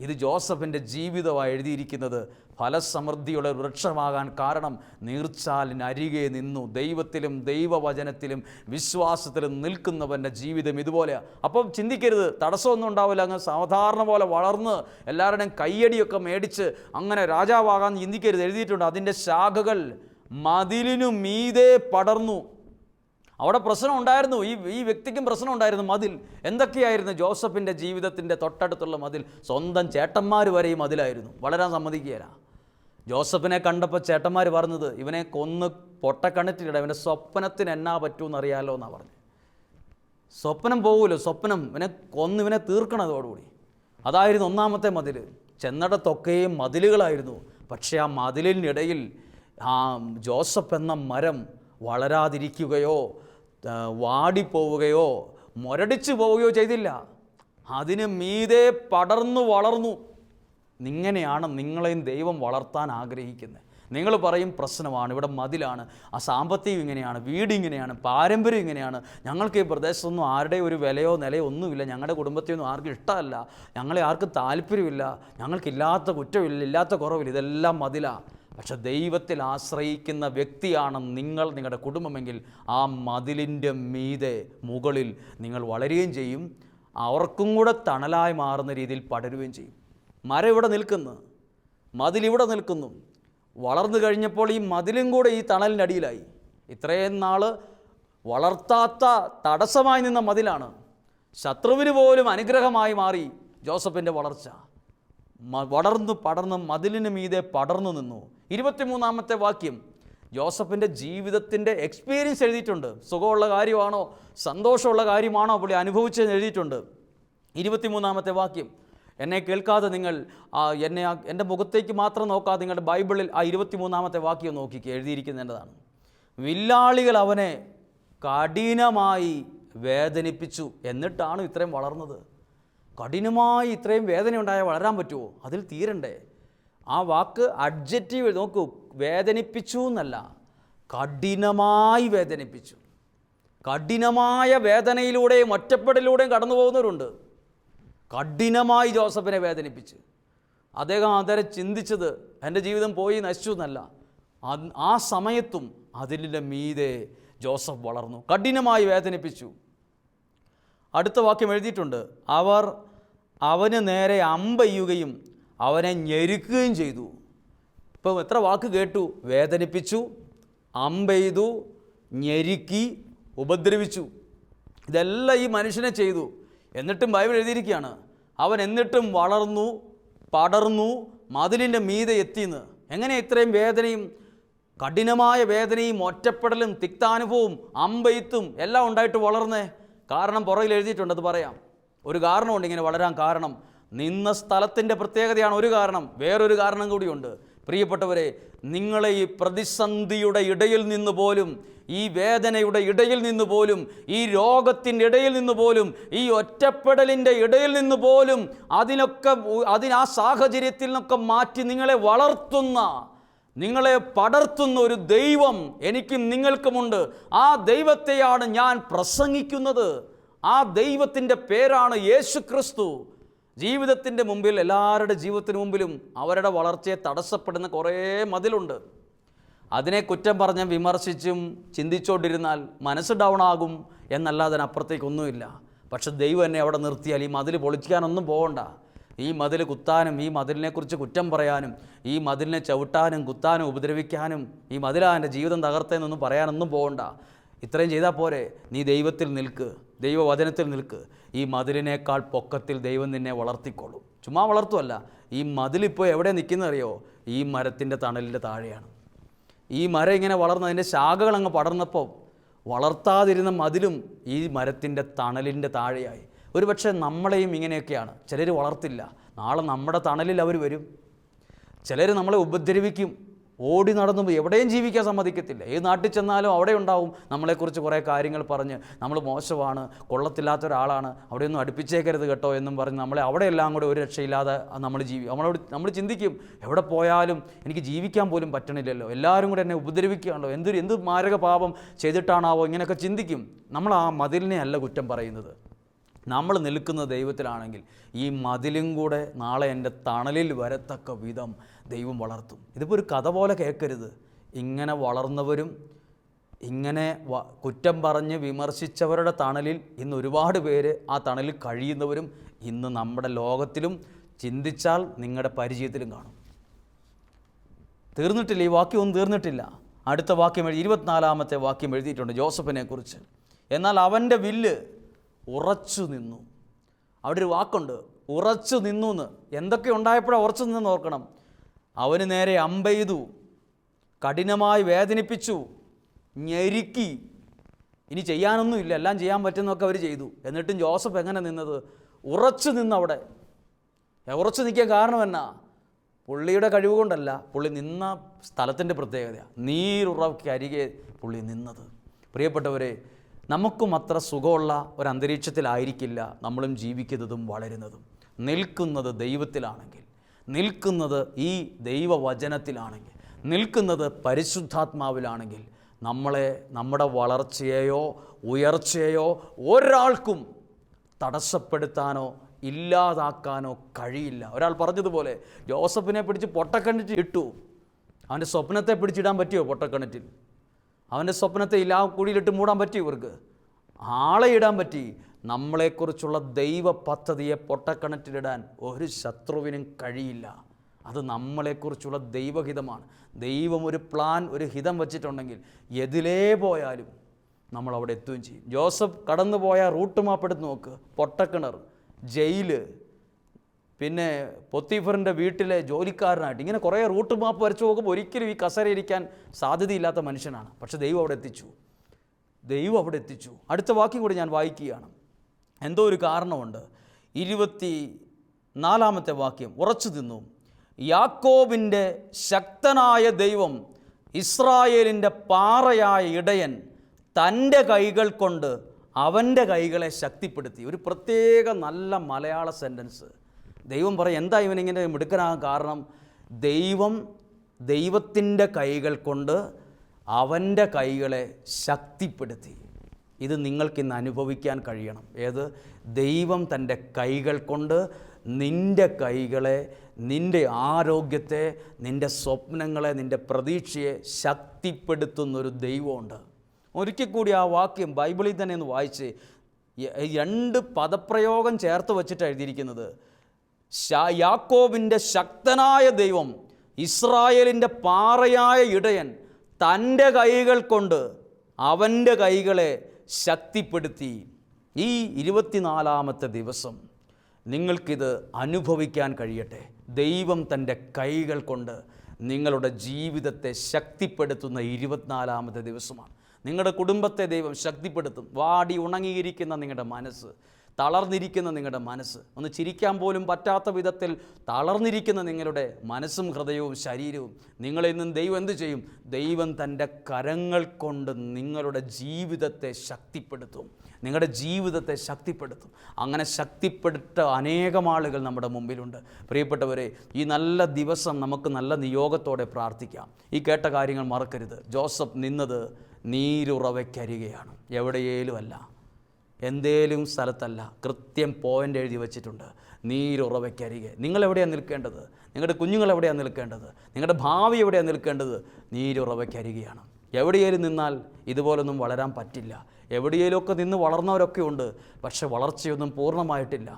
ഇത് ജോസഫിൻ്റെ ജീവിതമാണ് എഴുതിയിരിക്കുന്നത്. ഫലസമൃദ്ധിയുടെ വൃക്ഷമാകാൻ കാരണം നീർച്ചാലിനരികെ നിന്നു ദൈവത്തിലും ദൈവവചനത്തിലും വിശ്വാസത്തിലും നിൽക്കുന്നവൻ്റെ ജീവിതം ഇതുപോലെയാണ്. അപ്പം ചിന്തിക്കരുത്, തടസ്സമൊന്നും ഉണ്ടാവില്ല. അങ്ങ് സാധാരണ പോലെ വളർന്ന് എല്ലാവരുടെയും കയ്യടിയൊക്കെ മേടിച്ച് അങ്ങനെ രാജാവാകാൻ ചിന്തിക്കരുത്. എഴുതിയിട്ടുണ്ട്, അതിൻ്റെ ശാഖകൾ മതിലിനു മീതെ പടർന്നു. അവിടെ പ്രശ്നം ഉണ്ടായിരുന്നു. ഈ വ്യക്തിക്കും പ്രശ്നം ഉണ്ടായിരുന്നു. മതിൽ എന്തൊക്കെയായിരുന്നു? ജോസഫിൻ്റെ ജീവിതത്തിൻ്റെ തൊട്ടടുത്തുള്ള മതിൽ സ്വന്തം ചേട്ടന്മാർ വരെ ഈ മതിലായിരുന്നു. വളരാൻ സമ്മതിക്കുകയില്ല. ജോസഫിനെ കണ്ടപ്പോൾ ചേട്ടന്മാർ പറഞ്ഞത്, ഇവനെ കൊന്ന് പൊട്ടക്കണറ്റിലിട, ഇവൻ്റെ സ്വപ്നത്തിന് എന്നാ പറ്റുമെന്നറിയാലോ എന്നാണ് പറഞ്ഞത്. സ്വപ്നം പോകൂല്ലോ, സ്വപ്നം ഇവനെ കൊന്ന് ഇവനെ തീർക്കണതോടുകൂടി. അതായിരുന്നു ഒന്നാമത്തെ മതിൽ. ചെന്നിടത്തൊക്കെയും മതിലുകളായിരുന്നു. പക്ഷേ ആ മതിലിനിടയിൽ ആ ജോസഫ് എന്ന മരം വളരാതിരിക്കുകയോ വാടിപ്പോവുകയോ മുരടിച്ചു പോവുകയോ ചെയ്തില്ല. അതിന് മീതെ പടർന്നു വളർന്നു. ഇങ്ങനെയാണ് നിങ്ങളെയും ദൈവം വളർത്താൻ ആഗ്രഹിക്കുന്നത്. നിങ്ങൾ പറയും പ്രശ്നമാണ്, ഇവിടെ മതിലാണ്, ആ സാമ്പത്തികം ഇങ്ങനെയാണ്, വീട് ഇങ്ങനെയാണ്, പാരമ്പര്യം ഇങ്ങനെയാണ്, ഞങ്ങൾക്ക് ഈ പ്രദേശത്തൊന്നും ആരുടെയും ഒരു വിലയോ നിലയോ ഒന്നുമില്ല, ഞങ്ങളുടെ കുടുംബത്തെയൊന്നും ആർക്കും ഇഷ്ടമല്ല, ഞങ്ങളെ ആർക്കും താല്പര്യമില്ല, ഞങ്ങൾക്കില്ലാത്ത കുറ്റമില്ല, ഇല്ലാത്ത കുറവില്ല, ഇതെല്ലാം മതിലാണ്. പക്ഷെ ദൈവത്തിൽ ആശ്രയിക്കുന്ന വ്യക്തിയാണ് നിങ്ങൾ, നിങ്ങളുടെ കുടുംബമെങ്കിൽ ആ മതിലിൻ്റെ മീതെ മുകളിൽ നിങ്ങൾ വളരുകയും ചെയ്യും, അവർക്കും കൂടെ തണലായി മാറുന്ന രീതിയിൽ പടരുകയും ചെയ്യും. മരം ഇവിടെ നിൽക്കുന്നു, മതിലിവിടെ നിൽക്കുന്നു, വളർന്നു കഴിഞ്ഞപ്പോൾ ഈ മതിലും കൂടെ ഈ തണലിൻ്റെ അടിയിലായി. ഇത്രയും നാൾ വളർത്താത്ത തടസ്സമായി നിന്ന മതിലാണ് ശത്രുവിന് പോലും അനുഗ്രഹമായി മാറി ജോസഫിൻ്റെ വളർച്ച. പടർന്ന് മതിലിന് മീതെ പടർന്നു നിന്നു. 23-ാമത്തെ വാക്യം ജോസഫിൻ്റെ ജീവിതത്തിൻ്റെ എക്സ്പീരിയൻസ് എഴുതിയിട്ടുണ്ട്. സുഖമുള്ള കാര്യമാണോ സന്തോഷമുള്ള കാര്യമാണോ പുള്ളി അനുഭവിച്ചതെന്ന് എഴുതിയിട്ടുണ്ട്. 23-ാമത്തെ വാക്യം, എന്നെ കേൾക്കാതെ നിങ്ങൾ എൻ്റെ മുഖത്തേക്ക് മാത്രം നോക്കാതെ നിങ്ങളുടെ ബൈബിളിൽ ആ 23-ാമത്തെ വാക്യം നോക്കിക്കുക, എഴുതിയിരിക്കുന്നതാണ്. വില്ലാളികൾ അവനെ കഠിനമായി വേദനിപ്പിച്ചു. എന്നിട്ടാണ് ഇത്രയും വളർന്നത്. കഠിനമായി ഇത്രയും വേദന ഉണ്ടായാൽ വളരാൻ പറ്റുമോ? അതിൽ തീരണ്ടേ? ആ വാക്ക് അഡ്ജക്റ്റീവ് നോക്കൂ, വേദനിപ്പിച്ചു എന്നല്ല, കഠിനമായി വേദനിപ്പിച്ചു. കഠിനമായ വേദനയിലൂടെയും ഒറ്റപ്പെടലിലൂടെയും കടന്നു പോകുന്നവരുണ്ട്. കഠിനമായി ജോസഫിനെ വേദനിപ്പിച്ച് അദ്ദേഹം അതരെ ചിന്തിച്ചത് എൻ്റെ ജീവിതം പോയി നശിച്ചു എന്നല്ല, ആ സമയത്തും അതിൻ്റെ മീതെ ജോസഫ് വളർന്നു, കഠിനമായി വേദനിപ്പിച്ചു. അടുത്ത വാക്യം എഴുതിയിട്ടുണ്ട്, അവർ അവന് നേരെ അമ്പെയ്യുകയും അവനെ ഞെരുക്കുകയും ചെയ്തു. ഇപ്പം എത്ര വാക്ക് കേട്ടു? വേദനിപ്പിച്ചു, അമ്പെയ്തു, ഞെരുക്കി, ഉപദ്രവിച്ചു. ഇതെല്ലാം ഈ മനുഷ്യനെ ചെയ്തു. എന്നിട്ടും ബൈബിൾ എഴുതിയിരിക്കുകയാണ്, അവൻ എന്നിട്ടും വളർന്നു, പടർന്നു, മതിലിൻ്റെ മീതെ എത്തിയെന്ന്. എങ്ങനെ ഇത്രയും വേദനയും കഠിനമായ വേദനയും ഒറ്റപ്പെടലും തിക്താനുഭവവും അമ്പെയ്ത്തും എല്ലാം ഉണ്ടായിട്ട് വളർന്നേ? കാരണം പുറകിൽ എഴുതിയിട്ടുണ്ട്, അത് പറയാം. ഒരു കാരണമുണ്ട് ഇങ്ങനെ വളരാൻ. കാരണം നിന്ന സ്ഥലത്തിൻ്റെ പ്രത്യേകതയാണ് ഒരു കാരണം. വേറൊരു കാരണം കൂടിയുണ്ട്. പ്രിയപ്പെട്ടവരെ, നിങ്ങളെ ഈ പ്രതിസന്ധിയുടെ ഇടയിൽ നിന്ന് പോലും, ഈ വേദനയുടെ ഇടയിൽ നിന്ന് പോലും, ഈ രോഗത്തിൻ്റെ ഇടയിൽ നിന്ന് പോലും, ഈ ഒറ്റപ്പെടലിൻ്റെ ഇടയിൽ നിന്ന് പോലും ആ സാഹചര്യത്തിൽ നിന്നൊക്കെ മാറ്റി നിങ്ങളെ വളർത്തുന്ന, നിങ്ങളെ പടർത്തുന്ന ഒരു ദൈവം എനിക്കും നിങ്ങൾക്കുമുണ്ട്. ആ ദൈവത്തെയാണ് ഞാൻ പ്രസംഗിക്കുന്നത്. ആ ദൈവത്തിൻ്റെ പേരാണ് യേശു ക്രിസ്തു. ജീവിതത്തിൻ്റെ മുമ്പിൽ, എല്ലാവരുടെ ജീവിതത്തിന് മുമ്പിലും അവരുടെ വളർച്ചയെ തടസ്സപ്പെടുന്ന കുറേ മതിലുണ്ട്. അതിനെ കുറ്റം പറഞ്ഞ് വിമർശിച്ചും ചിന്തിച്ചുകൊണ്ടിരുന്നാൽ മനസ്സ് ഡൗൺ ആകും എന്നല്ലാതെ അതിനപ്പുറത്തേക്കൊന്നുമില്ല. പക്ഷെ ദൈവം എന്നെ അവിടെ നിർത്തിയാൽ ഈ മതിൽ പൊളിക്കാനൊന്നും പോകണ്ട. ഈ മതിൽ കുത്താനും, ഈ മതിലിനെക്കുറിച്ച് കുറ്റം പറയാനും, ഈ മതിലിനെ ചവിട്ടാനും കുത്താനും ഉപദ്രവിക്കാനും, ഈ മതിലാ എൻ്റെ ജീവിതം തകർത്തേന്നൊന്നും പറയാനൊന്നും പോകണ്ട. ഇത്രയും ചെയ്താൽ പോരെ? നീ ദൈവത്തിൽ നിൽക്ക്, ദൈവവചനത്തിൽ നിൽക്ക്. ഈ മതിലിനേക്കാൾ പൊക്കത്തിൽ ദൈവം നിന്നെ വളർത്തിക്കോളും. ചുമ്മാ വളർത്തുമല്ല, ഈ മതിലിപ്പോൾ എവിടെ നിൽക്കുന്നറിയോ? ഈ മരത്തിൻ്റെ തണലിൻ്റെ താഴെയാണ്. ഈ മരം ഇങ്ങനെ വളർന്ന് അതിൻ്റെ ശാഖകൾ അങ്ങ് പടർന്നപ്പോൾ വളർത്താതിരുന്ന മതിലും ഈ മരത്തിൻ്റെ തണലിൻ്റെ താഴെയായി. ഒരു പക്ഷേ നമ്മളെയും ഇങ്ങനെയൊക്കെയാണ്. ചിലർ വളർത്തില്ല, നാളെ നമ്മുടെ തണലിൽ അവർ വരും. ചിലർ നമ്മളെ ഉപദ്രവിക്കും, ഓടി നടന്നു എവിടെയും ജീവിക്കാൻ സമ്മതിക്കത്തില്ല. ഏത് നാട്ടിൽ ചെന്നാലും അവിടെ ഉണ്ടാവും നമ്മളെക്കുറിച്ച് കുറേ കാര്യങ്ങൾ പറഞ്ഞ്, നമ്മൾ മോശമാണ്, കൊള്ളത്തില്ലാത്ത ഒരാളാണ്, അവിടെയൊന്നും അടുപ്പിച്ചേക്കരുത് കേട്ടോ എന്നും പറഞ്ഞ് നമ്മളെ അവിടെയെല്ലാം കൂടെ ഒരു രക്ഷയില്ലാതെ നമ്മൾ ചിന്തിക്കും, എവിടെ പോയാലും എനിക്ക് ജീവിക്കാൻ പോലും പറ്റണില്ലല്ലോ, എല്ലാവരും കൂടെ എന്നെ ഉപദ്രവിക്കുകയാണല്ലോ, എന്ത് മാരക പാപം ചെയ്തിട്ടാണാവോ, ഇങ്ങനെയൊക്കെ ചിന്തിക്കും. നമ്മൾ ആ മതിലിനെ അല്ല കുറ്റം പറയുന്നത്. നമ്മൾ നിൽക്കുന്ന ദൈവത്തിലാണെങ്കിൽ ഈ മതിലും കൂടെ നാളെ എൻ്റെ തണലിൽ വരത്തക്ക വിധം ദൈവം വളർത്തും. ഇതിപ്പോൾ ഒരു കഥ പോലെ കേൾക്കരുത്. ഇങ്ങനെ വളർന്നവരും ഇങ്ങനെ കുറ്റം പറഞ്ഞ് വിമർശിച്ചവരുടെ തണലിൽ ഇന്ന് ഒരുപാട് പേര് ആ തണലിൽ കഴിയുന്നവരും ഇന്ന് നമ്മുടെ ലോകത്തിലും ചിന്തിച്ചാൽ നിങ്ങളുടെ പരിചയത്തിലും കാണും. തീർന്നിട്ടില്ല, ഈ വാക്യമൊന്നും തീർന്നിട്ടില്ല. അടുത്ത വാക്യം 24-ാമത്തെ വാക്യം എഴുതിയിട്ടുണ്ട് ജോസഫിനെ കുറിച്ച്. എന്നാൽ അവൻ്റെ വില്ല് ഉറച്ചു നിന്നു. അവിടെ ഒരു വാക്കുണ്ട്, ഉറച്ചു നിന്നു എന്ന്. എന്തൊക്കെ ഉണ്ടായപ്പോഴാണ് ഉറച്ചു നിന്നെന്ന് ഓർക്കണം. അവന് നേരെ അമ്പെയ്തു, കഠിനമായി വേദനിപ്പിച്ചു, ഞെരുക്കി. ഇനി ചെയ്യാനൊന്നുമില്ല, എല്ലാം ചെയ്യാൻ പറ്റുന്നതൊക്കെ അവർ ചെയ്തു. എന്നിട്ടും ജോസഫ് എങ്ങനെ നിന്നത്? ഉറച്ചു നിന്ന്. അവിടെ ഉറച്ചു നിൽക്കാൻ കാരണം എന്നാ? പുള്ളിയുടെ കഴിവ് കൊണ്ടല്ല, പുള്ളി നിന്ന സ്ഥലത്തിൻ്റെ പ്രത്യേകതയാണ്. നീരുറവയ്ക്കരികെ പുള്ളി നിന്നത്. പ്രിയപ്പെട്ടവരെ, നമുക്കും അത്ര സുഖമുള്ള ഒരു അന്തരീക്ഷത്തിലായിരിക്കില്ല നമ്മളും ജീവിക്കുന്നതും വളരുന്നതും. നിൽക്കുന്നത് ദൈവത്തിലാണെങ്കിൽ, നിൽക്കുന്നത് ഈ ദൈവവചനത്തിലാണെങ്കിൽ, നിൽക്കുന്നത് പരിശുദ്ധാത്മാവിലാണെങ്കിൽ നമ്മളെ, നമ്മുടെ വളർച്ചയെയോ ഉയർച്ചയെയോ ഒരാൾക്കും തടസ്സപ്പെടുത്താനോ ഇല്ലാതാക്കാനോ കഴിയില്ല. ഒരാൾ പറഞ്ഞതുപോലെ ജോസഫിനെ പിടിച്ച് പൊട്ടക്കിണറ്റിൽ ഇട്ടു. അവൻ്റെ സ്വപ്നത്തെ പിടിച്ചിടാൻ പറ്റിയോ? പൊട്ടക്കിണറ്റിൽ അവൻ്റെ സ്വപ്നത്തെ കുഴിയിലിട്ട് മൂടാൻ പറ്റിയോ? ഇവർക്ക് ആളെ ഇടാൻ പറ്റി. നമ്മളെക്കുറിച്ചുള്ള ദൈവ പദ്ധതിയെ പൊട്ടക്കിണറ്റിലിടാൻ ഒരു ശത്രുവിനും കഴിയില്ല. അത് നമ്മളെക്കുറിച്ചുള്ള ദൈവഹിതമാണ്. ദൈവം ഒരു പ്ലാൻ, ഒരു ഹിതം വച്ചിട്ടുണ്ടെങ്കിൽ എതിലേ പോയാലും നമ്മൾ അവിടെ എത്തുകയും ചെയ്യും. ജോസഫ് കടന്നുപോയ റൂട്ട് മാപ്പ് എടുത്ത് നോക്ക്. പൊട്ടക്കിണർ, ജയില്, പിന്നെ പൊത്തീഫറിൻ്റെ വീട്ടിലെ ജോലിക്കാരനായിട്ട്, ഇങ്ങനെ കുറേ റൂട്ട് മാപ്പ് വരച്ച് നോക്കുമ്പോൾ ഒരിക്കലും ഈ കസേരയിരിക്കാൻ സാധ്യതയില്ലാത്ത മനുഷ്യനാണ്. പക്ഷെ ദൈവം അവിടെ എത്തിച്ചു. അടുത്ത വാക്യം കൂടി ഞാൻ വായിക്കുകയാണ്. എന്തോ ഒരു കാരണമുണ്ട്. 24 വാക്യം, ഉറച്ചു നിന്നു. യാക്കോബിൻ്റെ ശക്തനായ ദൈവം, ഇസ്രായേലിൻ്റെ പാറയായ ഇടയൻ തൻ്റെ കൈകൾ കൊണ്ട് അവൻ്റെ കൈകളെ ശക്തിപ്പെടുത്തി. ഒരു പ്രത്യേക നല്ല മലയാള സെൻറ്റൻസ്. ദൈവം പറയും, എന്താ ഇവനിങ്ങനെ മിടുക്കനാകാൻ കാരണം? ദൈവത്തിൻ്റെ കൈകൾ കൊണ്ട് അവൻ്റെ കൈകളെ ശക്തിപ്പെടുത്തി. ഇത് നിങ്ങൾക്കിന്ന് അനുഭവിക്കാൻ കഴിയണം. ഏത്? ദൈവം തൻ്റെ കൈകൾ കൊണ്ട് നിൻ്റെ കൈകളെ, നിൻ്റെ ആരോഗ്യത്തെ, നിൻ്റെ സ്വപ്നങ്ങളെ, നിൻ്റെ പ്രതീക്ഷയെ ശക്തിപ്പെടുത്തുന്നൊരു ദൈവമുണ്ട്. ഒരിക്കൽ കൂടി ആ വാക്യം ബൈബിളിൽ തന്നെ ഒന്ന് വായിച്ച്, 2 പദപ്രയോഗം ചേർത്ത് വച്ചിട്ടാണ് എഴുതിയിരിക്കുന്നത്. യാക്കോബിൻ്റെ ശക്തനായ ദൈവം, ഇസ്രായേലിൻ്റെ പാറയായ ഇടയൻ തൻ്റെ കൈകൾ കൊണ്ട് അവൻ്റെ കൈകളെ ശക്തിപ്പെടുത്തി. ഈ 24 ദിവസം നിങ്ങൾക്കിത് അനുഭവിക്കാൻ കഴിയട്ടെ. ദൈവം തൻ്റെ കൈകൾ കൊണ്ട് നിങ്ങളുടെ ജീവിതത്തെ ശക്തിപ്പെടുത്തുന്ന 24 ദിവസമാണ്. നിങ്ങളുടെ കുടുംബത്തെ ദൈവം ശക്തിപ്പെടുത്തും. വാടി ഉണങ്ങിയിരിക്കുന്ന നിങ്ങളുടെ മനസ്സ്, തളർന്നിരിക്കുന്ന നിങ്ങളുടെ മനസ്സ്, ഒന്ന് ചിരിക്കാൻ പോലും പറ്റാത്ത വിധത്തിൽ തളർന്നിരിക്കുന്ന നിങ്ങളുടെ മനസ്സും ഹൃദയവും ശരീരവും, നിങ്ങളെന്നും ദൈവം എന്ത് ചെയ്യും? ദൈവം തൻ്റെ കരങ്ങൾ കൊണ്ട് നിങ്ങളുടെ ജീവിതത്തെ ശക്തിപ്പെടുത്തും. അങ്ങനെ ശക്തിപ്പെടുത്ത അനേകം ആളുകൾ നമ്മുടെ മുമ്പിലുണ്ട്. പ്രിയപ്പെട്ടവരെ, ഈ നല്ല ദിവസം നമുക്ക് നല്ല നിയോഗത്തോടെ പ്രാർത്ഥിക്കാം. ഈ കേട്ട കാര്യങ്ങൾ മറക്കരുത്. ജോസഫ് നിന്നത് നീരുറവയ്ക്കരികയാണ്, എവിടെയേലും അല്ല, എന്തേലും സ്ഥലത്തല്ല. കൃത്യം പോയിൻ്റ് എഴുതി വച്ചിട്ടുണ്ട്. നീരുറവയ്ക്കരികെ. നിങ്ങളെവിടെയാണ് നിൽക്കേണ്ടത്? നിങ്ങളുടെ കുഞ്ഞുങ്ങൾ എവിടെയാണ് നിൽക്കേണ്ടത്? നിങ്ങളുടെ ഭാവി എവിടെയാണ് നിൽക്കേണ്ടത്? നീരുറവയ്ക്കരികെയാണ്. എവിടെയേലും നിന്നാൽ ഇതുപോലൊന്നും വളരാൻ പറ്റില്ല. എവിടെയേലുമൊക്കെ നിന്ന് വളർന്നവരൊക്കെ ഉണ്ട്, പക്ഷെ വളർച്ചയൊന്നും പൂർണ്ണമായിട്ടില്ല.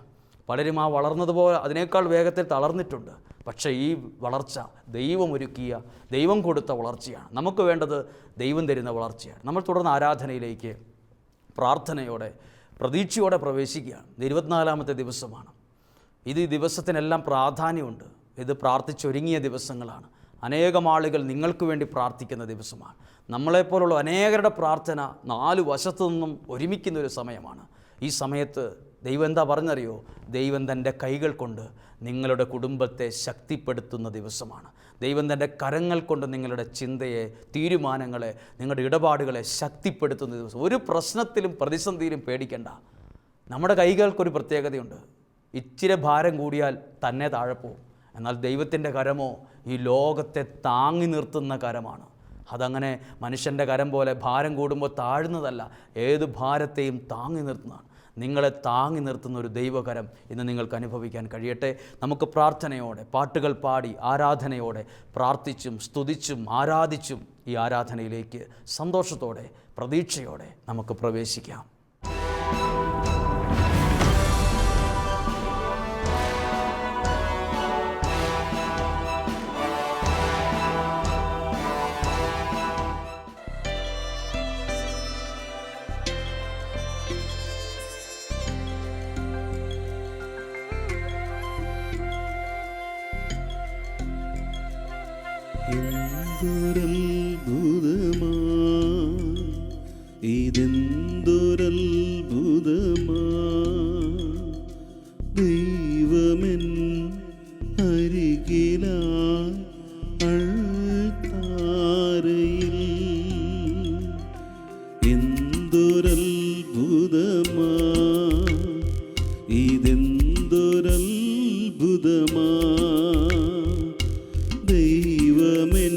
പലരും ആ വളർന്നതുപോലെ അതിനേക്കാൾ വേഗത്തിൽ തളർന്നിട്ടുണ്ട്. പക്ഷേ ഈ വളർച്ച ദൈവമൊരുക്കിയ, ദൈവം കൊടുത്ത വളർച്ചയാണ്. നമുക്ക് വേണ്ടത് ദൈവം തരുന്ന വളർച്ചയാണ്. നമ്മൾ തുടർന്ന് ആരാധനയിലേക്ക് പ്രാർത്ഥനയോടെ, പ്രതീക്ഷയോടെ പ്രവേശിക്കുകയാണ്. 24 ദിവസമാണ്. ഈ ദിവസത്തിനെല്ലാം പ്രാധാന്യമുണ്ട്. ഇത് പ്രാർത്ഥിച്ചൊരുങ്ങിയ ദിവസങ്ങളാണ്. അനേകം ആളുകൾ നിങ്ങൾക്ക് വേണ്ടി പ്രാർത്ഥിക്കുന്ന ദിവസമാണ്. നമ്മളെപ്പോലുള്ള അനേകരുടെ പ്രാർത്ഥന 4 വശത്തു നിന്നും ഒരുമിക്കുന്ന ഒരു സമയമാണ്. ഈ സമയത്ത് ദൈവം എന്താ പറഞ്ഞറിയോ? ദൈവം തൻ്റെ കൈകൾ കൊണ്ട് നിങ്ങളുടെ കുടുംബത്തെ ശക്തിപ്പെടുത്തുന്ന ദിവസമാണ്. ദൈവം തൻ്റെ കരങ്ങൾ കൊണ്ട് നിങ്ങളുടെ ചിന്തയെ, തീരുമാനങ്ങളെ, നിങ്ങളുടെ ഇടപാടുകളെ ശക്തിപ്പെടുത്തുന്ന ദിവസം. ഒരു പ്രശ്നത്തിലും പ്രതിസന്ധിയിലും പേടിക്കേണ്ട. നമ്മുടെ കൈകൾക്കൊരു പ്രത്യേകതയുണ്ട്. ഇച്ചിരി ഭാരം കൂടിയാൽ തന്നെ താഴെ പോവും. എന്നാൽ ദൈവത്തിൻ്റെ കരമോ ഈ ലോകത്തെ താങ്ങി നിർത്തുന്ന കരമാണ്. അതങ്ങനെ മനുഷ്യൻ്റെ കരം പോലെ ഭാരം കൂടുമ്പോൾ താഴുന്നതല്ല, ഏത് ഭാരത്തെയും താങ്ങി നിർത്തുന്നതാണ്. നിങ്ങളെ താങ്ങി നിർത്തുന്ന ഒരു ദൈവകരം ഇന്ന് നിങ്ങൾക്ക് അനുഭവിക്കാൻ കഴിയട്ടെ. നമുക്ക് പ്രാർത്ഥനയോടെ, പാട്ടുകൾ പാടി, ആരാധനയോടെ പ്രാർത്ഥിച്ചും സ്തുതിച്ചും ആരാധിച്ചും ഈ ആരാധനയിലേക്ക് സന്തോഷത്തോടെ, പ്രതീക്ഷയോടെ നമുക്ക് പ്രവേശിക്കാം. എന്തൊരത്ഭുതമാ, ഇതെന്തൊരത്ഭുതമാ, ദൈവമെൻ അരികിലായി അൾത്താരയിൽ. എന്തൊരത്ഭുതമാ, ഇതെന്തൊരത്ഭുതമാ, ദൈവമെൻ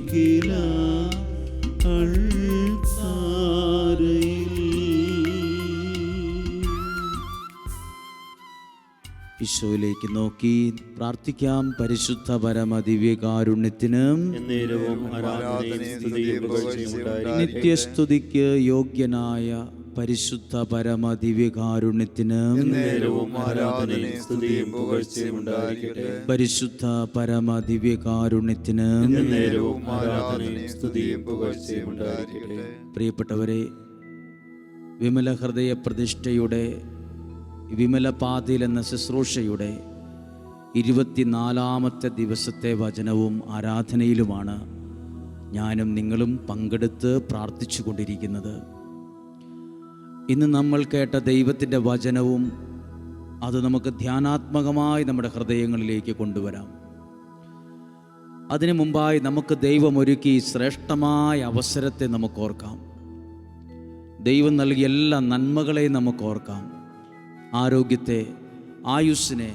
അരികില ഈശോയിലേക്ക് നോക്കി പ്രാർത്ഥിക്കാം. പരിശുദ്ധ പരമ ദിവ്യകാരുണ്യത്തിന് നിത്യസ്തുതിക്ക് യോഗ്യനായ പരിശുദ്ധ പരമ ദിവ്യകാരുണ്യത്തിന് പരിശുദ്ധ പരമ ദിവ്യകാരുണ്യത്തിന് പ്രിയപ്പെട്ടവരെ, വിമല ഹൃദയ പ്രതിഷ്ഠയുടെ വിമല പാതിൽ എന്ന ശുശ്രൂഷയുടെ 24-ാമത്തെ ദിവസത്തെ വചനവും ആരാധനയിലുമാണ് ഞാനും നിങ്ങളും പങ്കെടുത്ത് പ്രാർത്ഥിച്ചു കൊണ്ടിരിക്കുന്നത്. ഇന്ന് നമ്മൾ കേട്ട ദൈവത്തിൻ്റെ വചനവും അത് നമുക്ക് ധ്യാനാത്മകമായി നമ്മുടെ ഹൃദയങ്ങളിലേക്ക് കൊണ്ടുവരാം. അതിനു മുമ്പായി നമുക്ക് ദൈവമൊരുക്കി ശ്രേഷ്ഠമായ അവസരത്തെ നമുക്ക് ഓർക്കാം. ദൈവം നൽകിയ എല്ലാ നന്മകളെയും നമുക്ക് ഓർക്കാം. ആരോഗ്യത്തെ, ആയുസ്സിനെ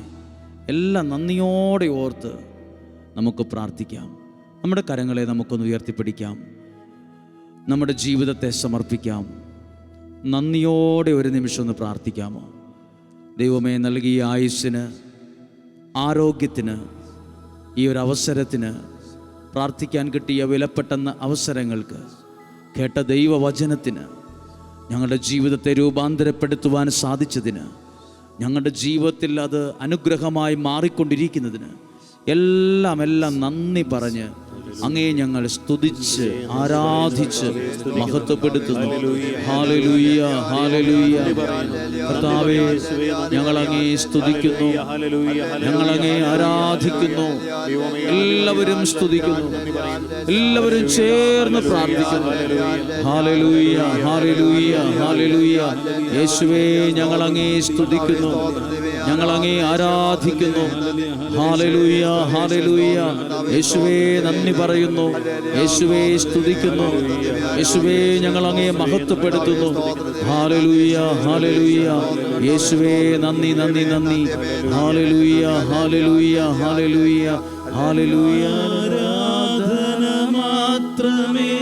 എല്ലാം നന്ദിയോടെ ഓർത്ത് നമുക്ക് പ്രാർത്ഥിക്കാം. നമ്മുടെ കരങ്ങളെ നമുക്കൊന്ന് ഉയർത്തിപ്പിടിക്കാം. നമ്മുടെ ജീവിതത്തെ സമർപ്പിക്കാം. നന്ദിയോടെ ഒരു നിമിഷം ഒന്ന് പ്രാർത്ഥിക്കാമോ? ദൈവമേ, നൽകിയ ആയുസ്സിന്, ആരോഗ്യത്തിന്, ഈ ഒരു അവസരത്തിന്, പ്രാർത്ഥിക്കാൻ കിട്ടിയ വിലപ്പെട്ട അവസരങ്ങൾക്ക്, കേട്ട ദൈവവചനത്തിന്, ഞങ്ങളുടെ ജീവിതത്തെ രൂപാന്തരപ്പെടുത്തുവാൻ സാധിച്ചതിന്, ഞങ്ങളുടെ ജീവിതത്തിൽ അത് അനുഗ്രഹമായി മാറിക്കൊണ്ടിരിക്കുന്നതിന് എല്ലാം നന്ദി പറഞ്ഞ് അങ്ങേ ഞങ്ങൾ സ്തുതിച്ച് ആരാധിച്ച് മഹത്വപ്പെടുത്തുന്നു. ഹല്ലേലൂയ, ഹല്ലേലൂയ. കർത്താവേ, ഞങ്ങൾ അങ്ങേ സ്തുതിക്കുന്നു, ഞങ്ങൾ അങ്ങേ ആരാധിക്കുന്നു. എല്ലാവരും സ്തുതിക്കുന്നു, എല്ലാവരും ചേർന്ന് പ്രാർത്ഥിക്കുന്നു. ഹല്ലേലൂയ, ഹല്ലേലൂയ, ഹല്ലേലൂയ. യേശുവേ, ഞങ്ങൾ അങ്ങേ സ്തുതിക്കുന്നു, ഞങ്ങൾ അങ്ങേ ആരാധിക്കുന്നു. ഹല്ലേലൂയ, ഹല്ലേലൂയ. യേശുവേ, നന്ദി പറയുന്നു, യേശുവേ സ്തുതിക്കുന്നു, യേശുവേ ഞങ്ങൾ അങ്ങേ മഹത്വപ്പെടുത്തുന്നു. ഹല്ലേലൂയ, ഹല്ലേലൂയ. യേശുവേ, നന്ദി, നന്ദി, നന്ദി. ഹല്ലേലൂയ, ഹല്ലേലൂയ, ഹല്ലേലൂയ, ഹല്ലേലൂയ. ആരാധന മാത്രമേ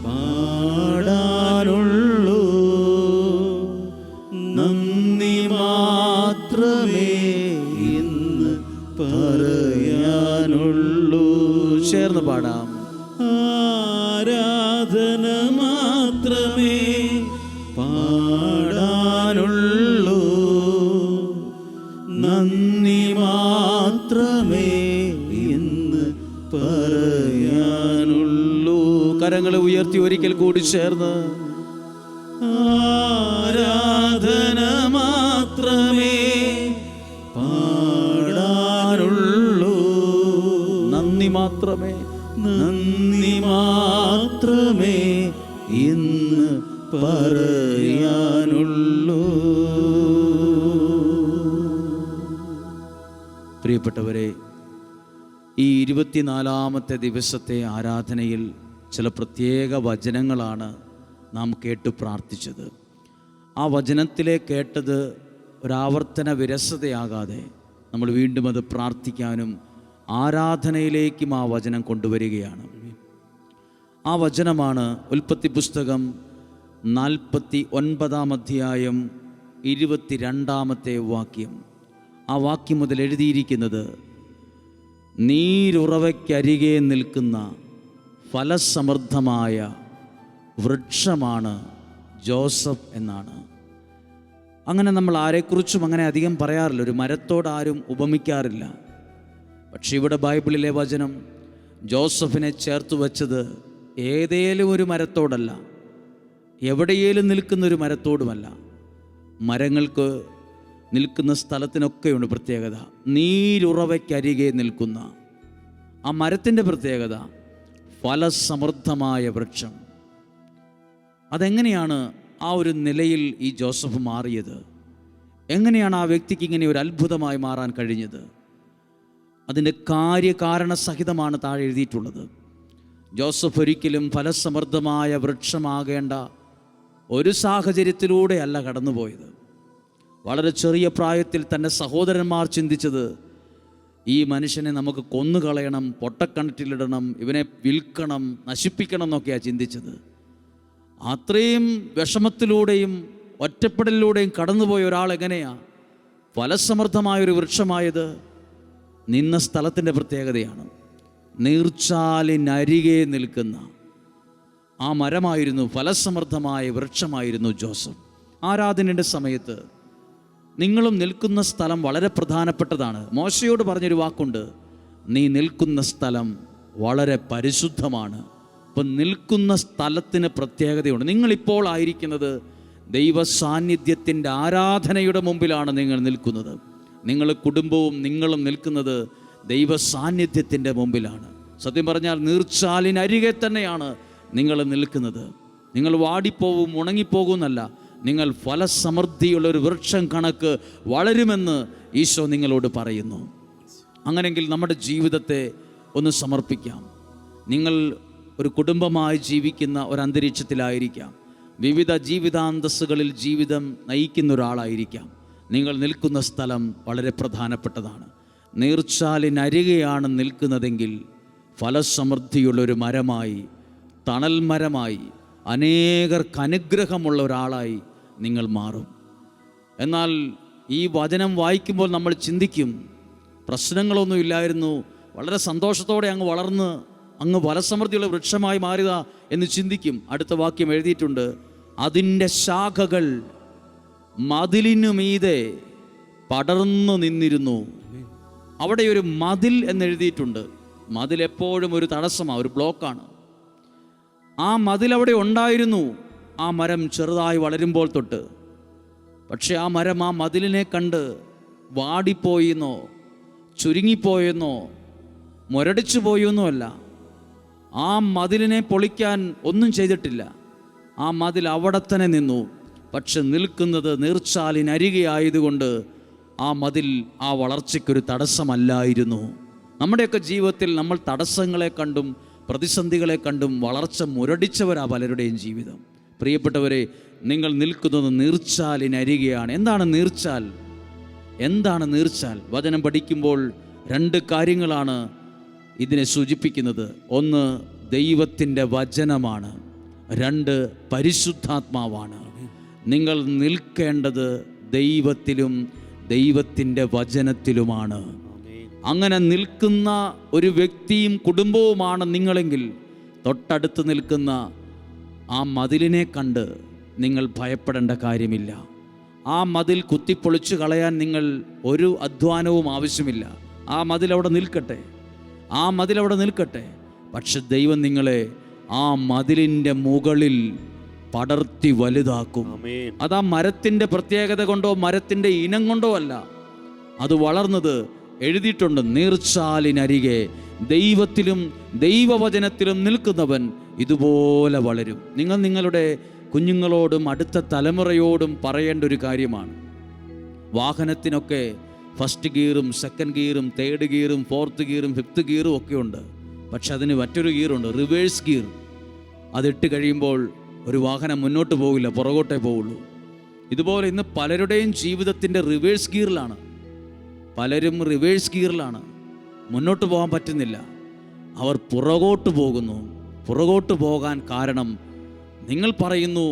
പാടാനുള്ളൂ, നന്ദി മാത്രമേ ഇന്ന് പറയാനുള്ളൂ. ചേർന്ന് പാടാം. ആരാധന മാത്രമേ പാടാനുള്ളൂ, നന്ദി മാത്രമേ ഇന്ന് പറയാനുള്ളൂ. കരങ്ങളെ ഉയർത്തി ഒരിക്കൽ കൂടി ചേർന്ന് ആരാധന മാത്രമേ പാടാനുള്ളൂ, നന്ദി മാത്രമേ, നന്ദി മാത്രമേ ഇന്ന് പറയാനുള്ളൂ. പ്രിയപ്പെട്ടവരെ, ഈ 24-ാമത്തെ ദിവസത്തെ ആരാധനയിൽ ചില പ്രത്യേക വചനങ്ങളാണ് നാം കേട്ട് പ്രാർത്ഥിച്ചത്. ആ വചനത്തിലെ കേട്ടത് ഒരാവർത്തന വിരസതയാകാതെ നമ്മൾ വീണ്ടും അത് പ്രാർത്ഥിക്കാനും ആരാധനയിലേക്കും ആ വചനം കൊണ്ടുവരികയാണ്. ആ വചനമാണ് ഉൽപ്പത്തി പുസ്തകം 49-ാം അധ്യായം 22-ാമത്തെ വാക്യം. ആ വാക്യം മുതൽ എഴുതിയിരിക്കുന്നത്, നീരുറവയ്ക്കരികെ നിൽക്കുന്ന ഫലസമൃദ്ധമായ വൃക്ഷമാണ് ജോസഫ് എന്നാണ്. അങ്ങനെ നമ്മൾ ആരെക്കുറിച്ചും അങ്ങനെ അധികം പറയാറില്ല, ഒരു മരത്തോട് ആരും ഉപമിക്കാറില്ല. പക്ഷെ ഇവിടെ ബൈബിളിലെ വചനം ജോസഫിനെ ചേർത്ത് വച്ചത് ഏതേലും ഒരു മരത്തോടല്ല, എവിടെയേലും നിൽക്കുന്നൊരു മരത്തോടുമല്ല. മരങ്ങൾക്ക് നിൽക്കുന്ന സ്ഥലത്തിനൊക്കെയുണ്ട് പ്രത്യേകത. നീരുറവയ്ക്കരികെ നിൽക്കുന്ന ആ മരത്തിൻ്റെ പ്രത്യേകത ഫലസമൃദ്ധമായ വൃക്ഷം. അതെങ്ങനെയാണ് ആ ഒരു നിലയിൽ ഈ ജോസഫ് മാറിയത്? എങ്ങനെയാണ് ആ വ്യക്തിക്ക് ഇങ്ങനെ ഒരു അത്ഭുതമായി മാറാൻ കഴിഞ്ഞത്? അതിൻ്റെ കാര്യകാരണ സഹിതമാണ് താഴെ എഴുതിയിട്ടുള്ളത്. ജോസഫ് ഒരിക്കലും ഫലസമൃദ്ധമായ വൃക്ഷമാകേണ്ട ഒരു സാഹചര്യത്തിലൂടെയല്ല കടന്നുപോയത്. വളരെ ചെറിയ പ്രായത്തിൽ തൻ്റെ സഹോദരന്മാർ ചിന്തിച്ചത്, ഈ മനുഷ്യനെ നമുക്ക് കൊന്നുകളയണം, പൊട്ടക്കിണറ്റിലിടണം, ഇവനെ വിൽക്കണം, നശിപ്പിക്കണം എന്നൊക്കെയാണ് ചിന്തിച്ചത്. അത്രയും വിഷമത്തിലൂടെയും ഒറ്റപ്പെടലിലൂടെയും കടന്നുപോയ ഒരാൾ എങ്ങനെയാണ് ഫലസമൃദ്ധമായൊരു വൃക്ഷമായത്? നിന്ന സ്ഥലത്തിൻ്റെ പ്രത്യേകതയാണ്. നീർച്ചാലിനരികെ നിൽക്കുന്ന ആ മരമായിരുന്നു, ഫലസമൃദ്ധമായ വൃക്ഷമായിരുന്നു ജോസഫ്. ആരാധനയുടെ സമയത്ത് നിങ്ങളും നിൽക്കുന്ന സ്ഥലം വളരെ പ്രധാനപ്പെട്ടതാണ്. മോശയോട് പറഞ്ഞൊരു വാക്കുണ്ട്, നീ നിൽക്കുന്ന സ്ഥലം വളരെ പരിശുദ്ധമാണ്. അപ്പം നിൽക്കുന്ന സ്ഥലത്തിന് പ്രത്യേകതയുണ്ട്. നിങ്ങളിപ്പോൾ ആയിരിക്കുന്നത് ദൈവ സാന്നിധ്യത്തിൻ്റെ ആരാധനയുടെ മുമ്പിലാണ് നിങ്ങൾ നിൽക്കുന്നത്. നിങ്ങൾ കുടുംബവും നിങ്ങളും നിൽക്കുന്നത് ദൈവ സാന്നിധ്യത്തിൻ്റെ മുമ്പിലാണ്. സത്യം പറഞ്ഞാൽ നീർച്ചാലിനരികെ തന്നെയാണ് നിങ്ങൾ നിൽക്കുന്നത്. നിങ്ങൾ വാടിപ്പോവും, ഉണങ്ങിപ്പോകും എന്നല്ല, നിങ്ങൾ ഫലസമൃദ്ധിയുള്ളൊരു വൃക്ഷം കണക്ക് വളരുമെന്ന് ഈശോ നിങ്ങളോട് പറയുന്നു. അങ്ങനെയെങ്കിൽ നമ്മുടെ ജീവിതത്തെ ഒന്ന് സമർപ്പിക്കാം. നിങ്ങൾ ഒരു കുടുംബമായി ജീവിക്കുന്ന ഒരു അന്തരീക്ഷത്തിലായിരിക്കാം, വിവിധ ജീവിതാന്തസ്സുകളിൽ ജീവിതം നയിക്കുന്ന ഒരാളായിരിക്കാം. നിങ്ങൾ നിൽക്കുന്ന സ്ഥലം വളരെ പ്രധാനപ്പെട്ടതാണ്. നീർച്ചാലിനരികെയാണ് നിൽക്കുന്നതെങ്കിൽ ഫലസമൃദ്ധിയുള്ളൊരു മരമായി, തണൽ മരമായി, അനേകർക്ക് അനുഗ്രഹമുള്ള ഒരാളായി നിങ്ങൾ മാറും. എന്നാൽ ഈ വചനം വായിക്കുമ്പോൾ നമ്മൾ ചിന്തിക്കും, പ്രശ്നങ്ങളൊന്നുമില്ലായിരുന്നു, വളരെ സന്തോഷത്തോടെ അങ്ങ് വളർന്ന് അങ്ങ് ഫലസമൃദ്ധിയുള്ള വൃക്ഷമായി മാറിയതാ എന്ന് ചിന്തിക്കും. അടുത്ത വാക്യം എഴുതിയിട്ടുണ്ട്, അതിൻ്റെ ശാഖകൾ മതിലിനു മീതെ പടർന്നു നിന്നിരുന്നു. അവിടെ ഒരു മതിൽ എന്നെഴുതിയിട്ടുണ്ട്. മതിൽ എപ്പോഴും ഒരു തടസ്സമാണ്, ഒരു ബ്ലോക്കാണ്. ആ മതിൽ അവിടെ ഉണ്ടായിരുന്നു ആ മരം ചെറുതായി വളരുമ്പോൾ തൊട്ട്. പക്ഷെ ആ മരം ആ മതിലിനെ കണ്ട് വാടിപ്പോയെന്നോ ചുരുങ്ങിപ്പോയെന്നോ മുരടിച്ചു പോയെന്നോ അല്ല. ആ മതിലിനെ പൊളിക്കാൻ ഒന്നും ചെയ്തിട്ടില്ല. ആ മതിൽ അവിടെ തന്നെ നിന്നു. പക്ഷെ നിൽക്കുന്നത് നീർച്ചാലിനരികെ ആയതുകൊണ്ട് ആ മതിൽ ആ വളർച്ചയ്ക്കൊരു തടസ്സമല്ലായിരുന്നു. നമ്മുടെയൊക്കെ ജീവിതത്തിൽ നമ്മൾ തടസ്സങ്ങളെ കണ്ടും പ്രതിസന്ധികളെ കണ്ടും വളർച്ച മുരടിച്ചവരാ പലരുടെയും ജീവിതം. പ്രിയപ്പെട്ടവരെ, നിങ്ങൾ നിൽക്കുന്നത് നീർച്ചാലിനരികെയാണ്. എന്താണ് നീർച്ചാൽ? എന്താണ് നീർച്ചാൽ? വചനം പഠിക്കുമ്പോൾ രണ്ട് കാര്യങ്ങളാണ് ഇതിനെ സൂചിപ്പിക്കുന്നത്. ഒന്ന് ദൈവത്തിൻ്റെ വചനമാണ്, രണ്ട് പരിശുദ്ധാത്മാവാണ്. നിങ്ങൾ നിൽക്കേണ്ടത് ദൈവത്തിലും ദൈവത്തിൻ്റെ വചനത്തിലുമാണ്. അങ്ങനെ നിൽക്കുന്ന ഒരു വ്യക്തിയും കുടുംബവുമാണ് നിങ്ങളെങ്കിൽ തൊട്ടടുത്ത് നിൽക്കുന്ന ആ മതിലിനെ കണ്ട് നിങ്ങൾ ഭയപ്പെടേണ്ട കാര്യമില്ല. ആ മതിൽ കുത്തിപ്പൊളിച്ചു കളയാൻ നിങ്ങൾ ഒരു അധ്വാനവും ആവശ്യമില്ല. ആ മതിലവിടെ നിൽക്കട്ടെ, ആ മതിലവിടെ നിൽക്കട്ടെ. പക്ഷെ ദൈവം നിങ്ങളെ ആ മതിലിൻ്റെ മുകളിൽ പടർത്തി വലുതാക്കും. അത് ആ മരത്തിൻ്റെ പ്രത്യേകത കൊണ്ടോ മരത്തിൻ്റെ ഇനം കൊണ്ടോ അല്ല, അത് വളർന്നത് എഴുതിയിട്ടുണ്ട്, നീർച്ചാലിനരികെ ദൈവത്തിലും ദൈവവചനത്തിലും നിൽക്കുന്നവൻ ഇതുപോലെ വളരും. നിങ്ങൾ നിങ്ങളുടെ കുഞ്ഞുങ്ങളോടും അടുത്ത തലമുറയോടും പറയേണ്ട ഒരു കാര്യമാണ്. വാഹനത്തിനൊക്കെ ഫസ്റ്റ് ഗിയറും സെക്കൻഡ് ഗിയറും തേർഡ് ഗിയറും ഫോർത്ത് ഗിയറും ഫിഫ്ത്ത് ഗിയറും ഒക്കെ ഉണ്ട്. പക്ഷെ അതിന് മറ്റൊരു ഗിയറുണ്ട്, റിവേഴ്സ് ഗിയർ. അതിട്ട് കഴിയുമ്പോൾ ഒരു വാഹനം മുന്നോട്ട് പോകില്ല, പുറകോട്ടേ പോവുള്ളൂ. ഇതുപോലെ ഇന്ന് പലരുടെയും ജീവിതത്തിൻ്റെ റിവേഴ്സ് ഗിയറിലാണ്. പലരും റിവേഴ്സ് ഗിയറിലാണ്, മുന്നോട്ട് പോകാൻ പറ്റുന്നില്ല. അവർ പുറകോട്ട് പോകുന്നു. പുറകോട്ട് പോകാൻ കാരണം നിങ്ങൾ പറയുന്നു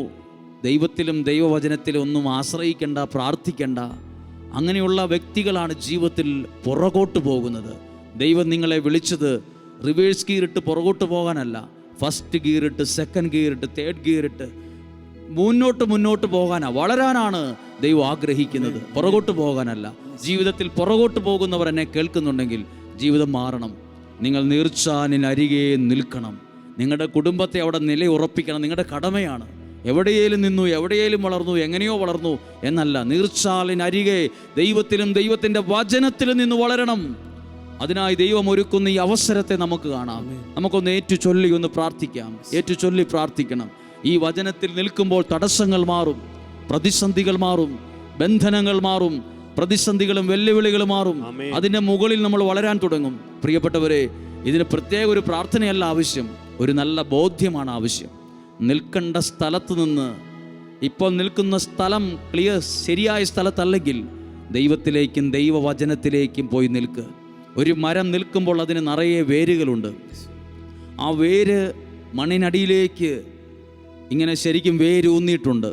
ദൈവത്തിലും ദൈവവചനത്തിലും ഒന്നും ആശ്രയിക്കേണ്ട, പ്രാർത്ഥിക്കേണ്ട. അങ്ങനെയുള്ള വ്യക്തികളാണ് ജീവിതത്തിൽ പുറകോട്ട് പോകുന്നത്. ദൈവം നിങ്ങളെ വിളിച്ചത് റിവേഴ്സ് ഗിയർ ഇട്ട് പുറകോട്ട് പോകാനല്ല, ഫസ്റ്റ് ഗിയർ ഇട്ട് സെക്കൻഡ് ഗിയർ ഇട്ട് തേർഡ് ഗിയർ ഇട്ട് മുന്നോട്ട് പോകാനാണ്, വളരാനാണ് ദൈവം ആഗ്രഹിക്കുന്നത്, പുറകോട്ട് പോകാനല്ല. ജീവിതത്തിൽ പുറകോട്ട് പോകുന്നവർ എന്നെ കേൾക്കുന്നുണ്ടെങ്കിൽ ജീവിതം മാറണം. നിങ്ങൾ നീർച്ചാലിനരികെ നിൽക്കണം. നിങ്ങളുടെ കുടുംബത്തെ അവിടെ നിലയുറപ്പിക്കണം, നിങ്ങളുടെ കടമയാണ്. എവിടെയേലും നിന്നു, എവിടെയേലും വളർന്നു, എങ്ങനെയോ വളർന്നു എന്നല്ല, നീർച്ചാലിനരികെ ദൈവത്തിലും ദൈവത്തിൻ്റെ വചനത്തിലും നിന്ന് വളരണം. അതിനായി ദൈവം ഒരുക്കുന്ന ഈ അവസരത്തെ നമുക്ക് കാണാം. നമുക്കൊന്ന് ഏറ്റുചൊല്ലി ഒന്ന് പ്രാർത്ഥിക്കാം, ഏറ്റുചൊല്ലി പ്രാർത്ഥിക്കണം. ഈ വചനത്തിൽ നിൽക്കുമ്പോൾ തടസ്സങ്ങൾ മാറും, പ്രതിസന്ധികൾ മാറും, ബന്ധനങ്ങൾ മാറും, പ്രതിസന്ധികളും വെല്ലുവിളികളും മാറും. അതിൻ്റെ മുകളിൽ നമ്മൾ വളരാൻ തുടങ്ങും. പ്രിയപ്പെട്ടവരെ, ഇതിന് പ്രത്യേക ഒരു പ്രാർത്ഥനയല്ല ആവശ്യം, ഒരു നല്ല ബോധ്യമാണ് ആവശ്യം. നിൽക്കേണ്ട സ്ഥലത്ത് നിന്ന്, ഇപ്പോൾ നിൽക്കുന്ന സ്ഥലം ശരിയായ സ്ഥലത്തല്ലെങ്കിൽ ദൈവത്തിലേക്കും ദൈവവചനത്തിലേക്കും പോയി നിൽക്കുക. ഒരു മരം നിൽക്കുമ്പോൾ അതിന് നിറയെ വേരുകളുണ്ട്. ആ വേര് മണ്ണിനടിയിലേക്ക് ഇങ്ങനെ ശരിക്കും വേരൂന്നിയിട്ടുണ്ട്.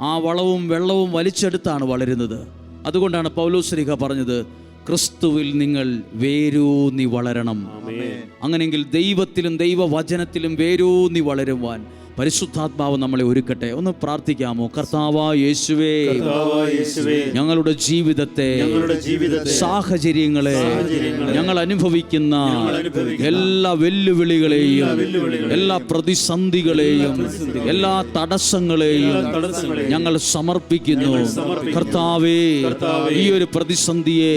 ആ വളവും വെള്ളവും വലിച്ചെടുത്താണ് വളരുന്നത്. അതുകൊണ്ടാണ് പൗലോസ് ശ്ലീഹ പറഞ്ഞത്, ക്രിസ്തുവിൽ നിങ്ങൾ വേരൂന്നി വളരണം. അങ്ങനെയെങ്കിൽ ദൈവത്തിലും ദൈവവചനത്തിലും വേരൂന്നി വളരുവാൻ പരിശുദ്ധാത്മാവ് നമ്മളെ ഒരുക്കട്ടെ. ഒന്ന് പ്രാർത്ഥിക്കാമോ? കർത്താവായ യേശുവേ, ഞങ്ങളുടെ ജീവിതത്തെ, സാഹചര്യങ്ങളെ, ഞങ്ങൾ അനുഭവിക്കുന്ന എല്ലാ വെല്ലുവിളികളെയും, എല്ലാ പ്രതിസന്ധികളെയും, എല്ലാ തടസ്സങ്ങളെയും ഞങ്ങൾ സമർപ്പിക്കുന്നു. കർത്താവേ, ഈ ഒരു പ്രതിസന്ധിയെ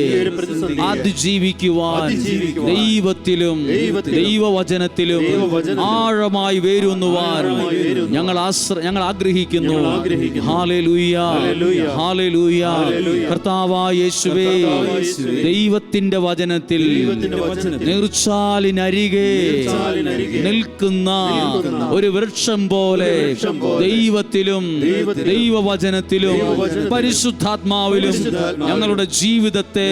അതിജീവിക്കുവാൻ ദൈവത്തിലും ദൈവവചനത്തിലും ആഴമായി വേരൂന്നുവാൻ ഞങ്ങൾ ആഗ്രഹിക്കുന്നു. Hallelujah, hallelujah. കർത്താവായ യേശുവേ, ദൈവത്തിന്റെ വചനത്തിൽ നീർച്ചാലിനരികെ നിൽക്കുന്ന ഒരു വൃക്ഷം പോലെ ദൈവത്തിലും ദൈവവചനത്തിലും പരിശുദ്ധാത്മാവിലും ഞങ്ങളുടെ ജീവിതത്തെ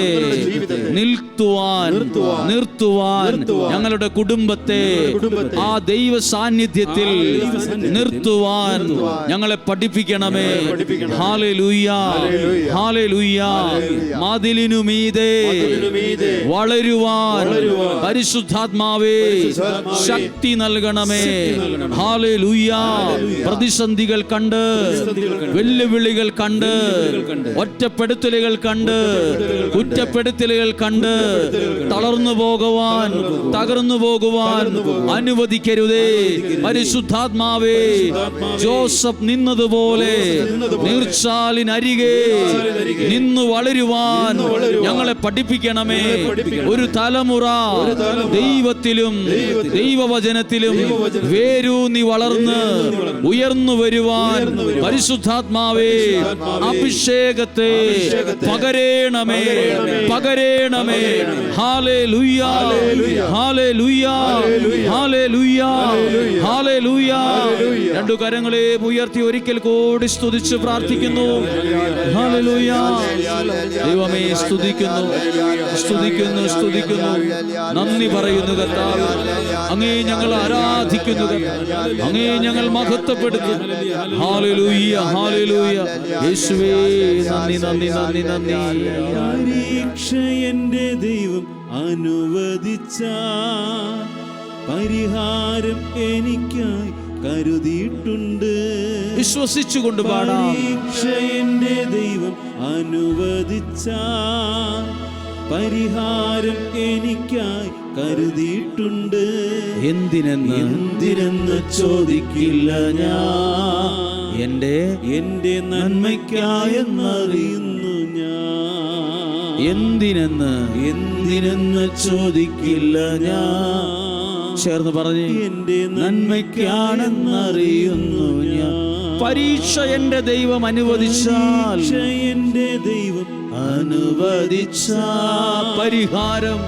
നിർത്തുവാൻ ഞങ്ങളുടെ കുടുംബത്തെ ആ ദൈവ സാന്നിധ്യത്തിൽ നിർത്തുവാൻ ഞങ്ങളെ പഠിപ്പിക്കണമേ. Hallelujah, hallelujah. മതിലിനുമീതെ വളരുവാൻ പരിശുദ്ധാത്മാവേ ശക്തി നൽകണമേ. ഹല്ലേലൂയ. പ്രതിസന്ധികൾ കണ്ട്, വെല്ലുവിളികൾ കണ്ട്, ഒറ്റപ്പെടുത്തലുകൾ കണ്ട്, കുറ്റപ്പെടുത്തലുകൾ കണ്ട് തളർന്നു പോകുവാൻ, തകർന്നു പോകുവാൻ അനുവദിക്കരുതേ. പരിശുദ്ധാത്മാവേ, ജോസഫ് നിന്നതുപോലെ നീർച്ചാലിനരികെ നിന്നു വളരുവാൻ ഞങ്ങളെ പഠിപ്പിക്കണമേ. ഒരു തലമുറ ദൈവത്തിലും ദൈവവചനത്തിലും വേരൂന്നി വളർന്ന് ഉയർന്നു വരുവാൻ പരിശുദ്ധാത്മാവേ അഭിഷേകത്തെ പകരണമേ, പകരണമേ. ഹല്ലേലൂയ, ഹല്ലേലൂയ, ഹല്ലേലൂയ, ഹല്ലേലൂയ. രണ്ടു കരങ്ങളെ ഉയർത്തി ഒരിക്കൽ കൂടി സ്തുതിച്ച് പ്രാർത്ഥിക്കുന്നു. ഹല്ലേലൂയ. ദൈവമേ, സ്തുതിക്കുന്നു, സ്തുതിക്കുന്നു, സ്തുതിക്കുന്നു. നന്ദി പറയുന്നു കർത്താവേ. അങ്ങേ ഞങ്ങൾ ആരാധിക്കുന്നു, അങ്ങേ ഞങ്ങൾ മഹത്വപ്പെടുത്തുന്നു. ഹല്ലേലൂയ, ഹല്ലേലൂയ. യേശുവേ, നന്ദി, നന്ദി, നന്ദി, നന്ദി. പരീക്ഷ എന്റെ ദൈവം അനുവദിച്ച പരിഹാരം എനിക്കായി കരുതിയിട്ടുണ്ട്. വിശ്വസിച്ചുകൊണ്ട് പാടാം. പരീക്ഷ എന്റെ ദൈവം അനുവദിച്ച പരിഹാരം എനിക്കായി കരുതിയിട്ടുണ്ട്. എന്തിനെന്ന് ചോദിക്കില്ല ഞാൻ, എന്റെ നന്മയ്ക്കായെന്നറിയുന്നു ഞാൻ. എന്തിനെന്ന് ചോദിക്കില്ല ഞാൻ. ചേർന്ന് പറഞ്ഞ്, എന്റെ നന്മയ്ക്കാണെന്നറിയുന്നു ഞാൻ. പരീക്ഷ എന്റെ ദൈവം അനുവദിച്ചാൽ, എന്റെ ദൈവം അനുവദിച്ച പരിഹാരം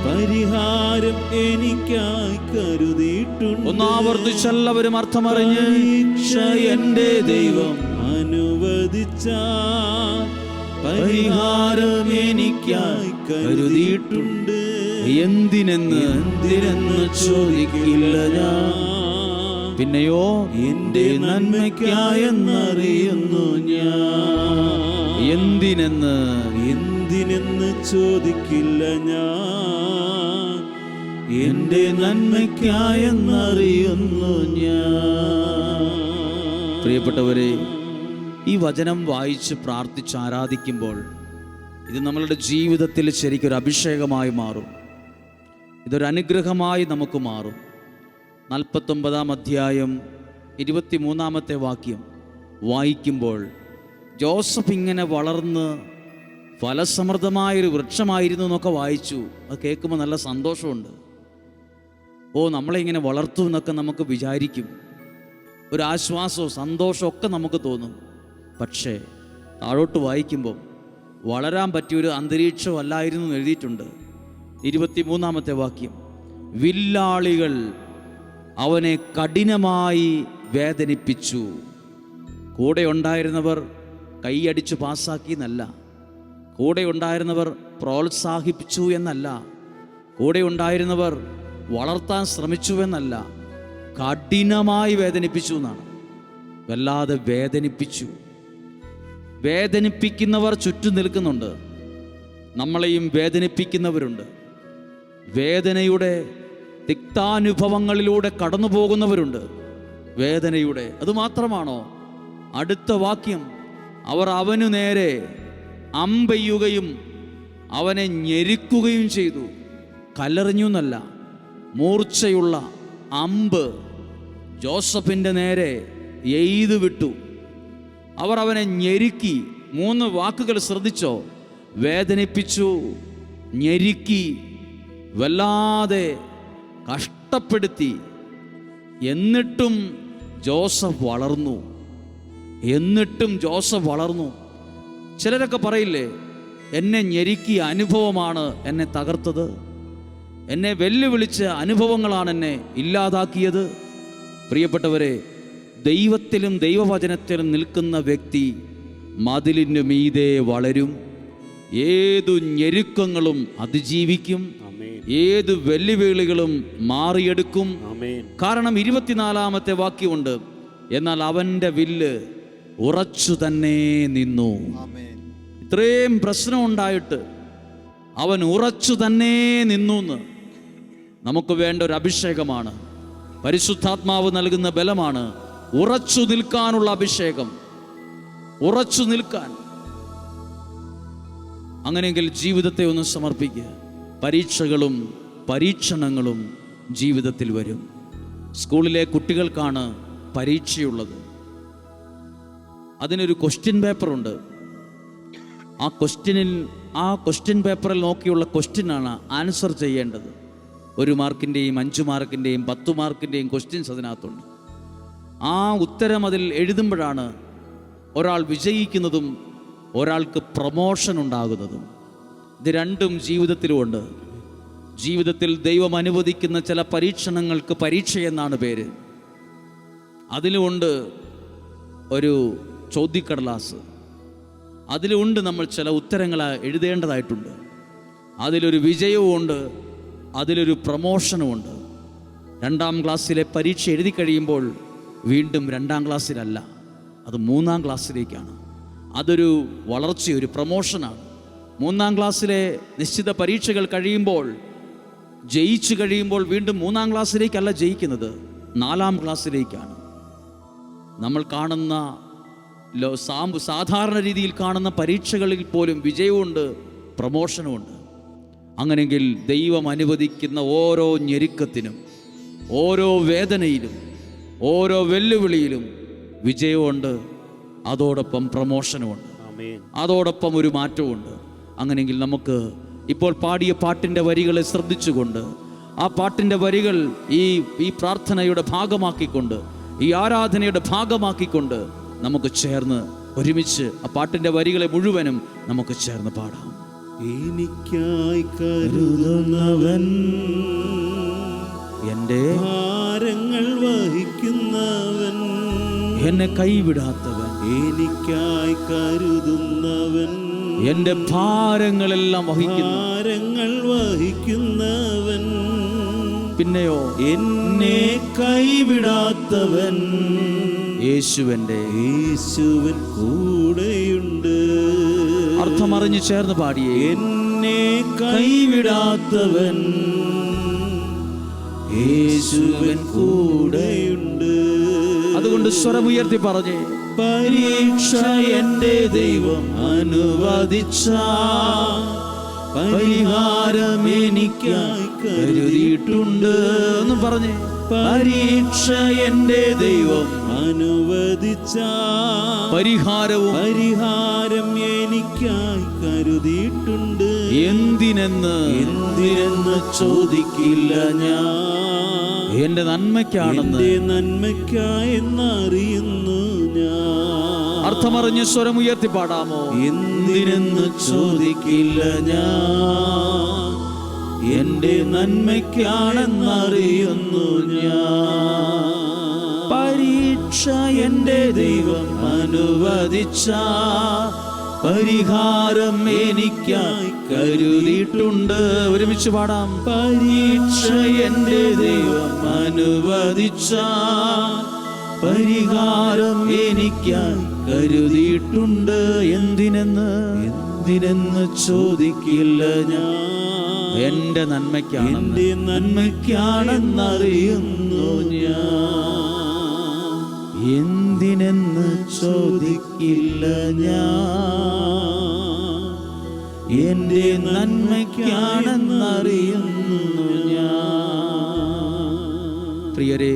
എനിക്കായി കരുതിയിട്ടുണ്ട്. ഒന്നാവർത്തിച്ചെല്ലാവരും അർത്ഥമറിഞ്ഞ്, എന്റെ ദൈവം അനുവദിച്ച പരിഹാരം എനിക്കായി കരുതിയിട്ടുണ്ട്. എന്തിനെന്ന് ചോദിക്കില്ല ഞാൻ. പിന്നെയോ എന്റെ നന്മയ്ക്കായെന്നറിയുന്നു ഞാൻ. എന്തിനെന്ന് ചോദിക്കില്ല ഞാൻ. എന്റെ നന്മയ്ക്കായെന്നറിയുന്നു ഞാൻ. പ്രിയപ്പെട്ടവരെ, ഈ വചനം വായിച്ച് പ്രാർത്ഥിച്ച് ആരാധിക്കുമ്പോൾ ഇത് നമ്മളുടെ ജീവിതത്തിൽ ശരിക്കൊരു അഭിഷേകമായി മാറും. ഇതൊരു അനുഗ്രഹമായി നമുക്ക് മാറും. 49-ാം അധ്യായം 23-ാമത്തെ വാക്യം വായിക്കുമ്പോൾ ജോസഫ് ഇങ്ങനെ വളർന്ന് ഫലസമൃദ്ധമായൊരു വൃക്ഷമായിരുന്നു എന്നൊക്കെ വായിച്ചു. അത് കേൾക്കുമ്പോൾ നല്ല സന്തോഷമുണ്ട്. നമ്മളെ ഇങ്ങനെ വളർത്തും എന്നൊക്കെ നമുക്ക് വിചാരിക്കും. ഒരു ആശ്വാസവും സന്തോഷവും ഒക്കെ നമുക്ക് തോന്നും. പക്ഷേ താഴോട്ട് വായിക്കുമ്പോൾ വളരാൻ പറ്റിയൊരു അന്തരീക്ഷം അല്ലായിരുന്നു എന്ന് എഴുതിയിട്ടുണ്ട്. 23-ാമത്തെ വാക്യം, വില്ലാളികൾ അവനെ കഠിനമായി വേദനിപ്പിച്ചു. കൂടെ ഉണ്ടായിരുന്നവർ കൈയടിച്ച് പാസ്സാക്കി എന്നല്ല, കൂടെ ഉണ്ടായിരുന്നവർ പ്രോത്സാഹിപ്പിച്ചു എന്നല്ല, കൂടെ ഉണ്ടായിരുന്നവർ വളർത്താൻ ശ്രമിച്ചുവെന്നല്ല, കഠിനമായി വേദനിപ്പിച്ചു എന്നാണ്. വല്ലാതെ വേദനിപ്പിച്ചു. വേദനിപ്പിക്കുന്നവർ ചുറ്റും നിൽക്കുന്നുണ്ട്. നമ്മളെയും വേദനിപ്പിക്കുന്നവരുണ്ട്. വേദനയുടെ തിക്താനുഭവങ്ങളിലൂടെ കടന്നു പോകുന്നവരുണ്ട്. വേദനയുടെ അതുമാത്രമാണോ? അടുത്ത വാക്യം, അവർ അവനു നേരെ അമ്പെയ്യുകയും അവനെ ഞെരുക്കുകയും ചെയ്തു. കല്ലെറിഞ്ഞു എന്നല്ല, മൂർച്ചയുള്ള അമ്പ് ജോസഫിൻ്റെ നേരെ എയ്തു വിട്ടു. അവർ അവനെ ഞെരുക്കി. 3 വാക്കുകൾ ശ്രദ്ധിച്ചോ? വേദനിപ്പിച്ചു, ഞെരുക്കി, വല്ലാതെ കഷ്ടപ്പെടുത്തി. എന്നിട്ടും ജോസഫ് വളർന്നു. ചിലരൊക്കെ പറയില്ലേ, എന്നെ ഞെരുക്കിയ അനുഭവമാണ് എന്നെ തകർത്തത്, എന്നെ വെല്ലുവിളിച്ച അനുഭവങ്ങളാണ് എന്നെ ഇല്ലാതാക്കിയത്. പ്രിയപ്പെട്ടവരെ, ദൈവത്തിലും ദൈവവചനത്തിലും നിൽക്കുന്ന വ്യക്തി മതിലിന് മീതെ വളരും. ഏതു ഞെരുക്കങ്ങളും അതിജീവിക്കും. ഏത് വെല്ലുവിളികളും മാറിയെടുക്കും. കാരണം 24-ാമത്തെ വാക്യമുണ്ട്, എന്നാൽ അവൻ്റെ വില്ല് ഉറച്ചു തന്നെ നിന്നു. ഇത്രയും പ്രശ്നം ഉണ്ടായിട്ട് അവൻ ഉറച്ചു തന്നെ നിന്നു. നമുക്ക് വേണ്ട ഒരു അഭിഷേകമാണ്, പരിശുദ്ധാത്മാവ് നൽകുന്ന ബലമാണ് ഉറച്ചു നിൽക്കാനുള്ള അഭിഷേകം. ഉറച്ചു നിൽക്കാൻ. അങ്ങനെയെങ്കിൽ ജീവിതത്തെ ഒന്ന് സമർപ്പിക്കുക. പരീക്ഷകളും പരീക്ഷണങ്ങളും ജീവിതത്തിൽ വരും. സ്കൂളിലെ കുട്ടികൾക്കാണ് പരീക്ഷയുള്ളത്. അതിനൊരു ക്വസ്റ്റ്യൻ പേപ്പറുണ്ട്. ആ ക്വസ്റ്റ്യൻ പേപ്പറിൽ നോക്കിയുള്ള ക്വസ്റ്റ്യനാണ് ആൻസർ ചെയ്യേണ്ടത്. 1 മാർക്കിൻ്റെയും 5 മാർക്കിൻ്റെയും 10 മാർക്കിൻ്റെയും ക്വസ്റ്റ്യൻസ് അതിനകത്തുണ്ട്. ആ ഉത്തരം അതിൽ എഴുതുമ്പോഴാണ് ഒരാൾ വിജയിക്കുന്നതും ഒരാൾക്ക് പ്രമോഷൻ ഉണ്ടാകുന്നതും. ഇത് രണ്ടും ജീവിതത്തിലുമുണ്ട്. ജീവിതത്തിൽ ദൈവം അനുവദിക്കുന്ന ചില പരീക്ഷണങ്ങൾക്ക് പരീക്ഷയെന്നാണ് പേര്. അതിലുമുണ്ട് ഒരു ചോദ്യക്കടലാസ്. അതിലുണ്ട് നമ്മൾ ചില ഉത്തരങ്ങൾ എഴുതേണ്ടതായിട്ടുണ്ട്. അതിലൊരു വിജയവുമുണ്ട്, അതിലൊരു പ്രമോഷനുമുണ്ട്. 2ാം ക്ലാസ്സിലെ പരീക്ഷ എഴുതി കഴിയുമ്പോൾ വീണ്ടും 2ാം ക്ലാസ്സിലല്ല, അത് 3ാം ക്ലാസ്സിലേക്കാണ്. അതൊരു വളർച്ച, ഒരു പ്രമോഷനാണ്. 3ാം ക്ലാസ്സിലെ നിശ്ചിത പരീക്ഷകൾ കഴിയുമ്പോൾ, ജയിച്ചു കഴിയുമ്പോൾ വീണ്ടും 3ാം ക്ലാസ്സിലേക്കല്ല ജയിക്കുന്നത്, 4ാം ക്ലാസ്സിലേക്കാണ്. നമ്മൾ കാണുന്ന സാധാരണ രീതിയിൽ കാണുന്ന പരീക്ഷകളിൽ പോലും വിജയവുമുണ്ട്, പ്രമോഷനുമുണ്ട്. അങ്ങനെയെങ്കിൽ ദൈവം അനുവദിക്കുന്ന ഓരോ ഞെരുക്കത്തിനും, ഓരോ വേദനയിലും, ഓരോ വെല്ലുവിളിയിലും വിജയമുണ്ട്, അതോടൊപ്പം പ്രമോഷനുമുണ്ട്, അതോടൊപ്പം ഒരു മാറ്റമുണ്ട്. അങ്ങനെയെങ്കിൽ നമുക്ക് ഇപ്പോൾ പാടിയ പാട്ടിൻ്റെ വരികളെ ശ്രദ്ധിച്ചുകൊണ്ട്, ആ പാട്ടിൻ്റെ വരികൾ ഈ പ്രാർത്ഥനയുടെ ഭാഗമാക്കിക്കൊണ്ട്, ഈ ആരാധനയുടെ ഭാഗമാക്കിക്കൊണ്ട് നമുക്ക് ചേർന്ന് ഒരുമിച്ച് ആ പാട്ടിൻ്റെ വരികളെ മുഴുവനും നമുക്ക് ചേർന്ന് പാടാം. എനിക്കായി കരുതുന്നവൻ, എൻ്റെ ഭാരങ്ങൾ വഹിക്കുന്നവൻ, എന്നെ കൈവിടാത്തവൻ, എനിക്കായി കരുതുന്നവൻ, എൻ്റെ ഭാരങ്ങളെല്ലാം വഹിക്കുന്നവൻ, പിന്നെയോ എന്നെ കൈവിടാത്തവൻ, യേശുവൻ കൂടെയുണ്ട്. അർത്ഥമറിഞ്ഞ് ചേർന്ന് പാടിയേ. എന്നെ കൈവിടാത്തവൻ, യേശുവൻ കൂടെയുണ്ട്. അതുകൊണ്ട് സ്വരമുയർത്തി പറഞ്ഞേ, പരീക്ഷ എൻ്റെ ദൈവം അനുവദിച്ച പരിഹാരം എനിക്കായി കരുതിയിട്ടുണ്ട് എന്ന് പറഞ്ഞേ. പരീക്ഷ എൻ്റെ ദൈവം അനുവദിച്ച പരിഹാരം എനിക്കായി കരുതിയിട്ടുണ്ട്. എന്തിനെന്ന് ചോദിക്കില്ല ഞാൻ, എന്റെ നന്മയ്ക്കായെന്നറിയുന്നു ഞാൻ. അർത്ഥമറിഞ്ഞ് സ്വരമുയർത്തി പാടാമോ? എന്തിനെന്ന് ചോദിക്കില്ല ഞാൻ, എന്റെ നന്മയ്ക്കാണെന്നറിയുന്നു ഞാൻ. പരീക്ഷ എൻ്റെ ദൈവം അനുവദിച്ച പരിഹാരം എനിക്കായി കരുതിയിട്ടുണ്ട്. ഒരുമിച്ച് പാടാം. പരീക്ഷ എൻ്റെ ദൈവം അനുവദിച്ച പരിഹാരം എനിക്കായി കരുതിയിട്ടുണ്ട്. എന്തിനെന്ന് ചോദിക്കില്ല ഞാൻ. എൻ്റെ നന്മയ്ക്കാണ്, എൻ്റെ നന്മയ്ക്കാണെന്നറിയുന്നു ഞാൻ. എന്തിനെന്ന് ചോദിക്കില്ല ഞാൻ. എൻ്റെ നന്മയ്ക്കാണെന്നറിയുന്നു ഞാൻ. പ്രിയരെ,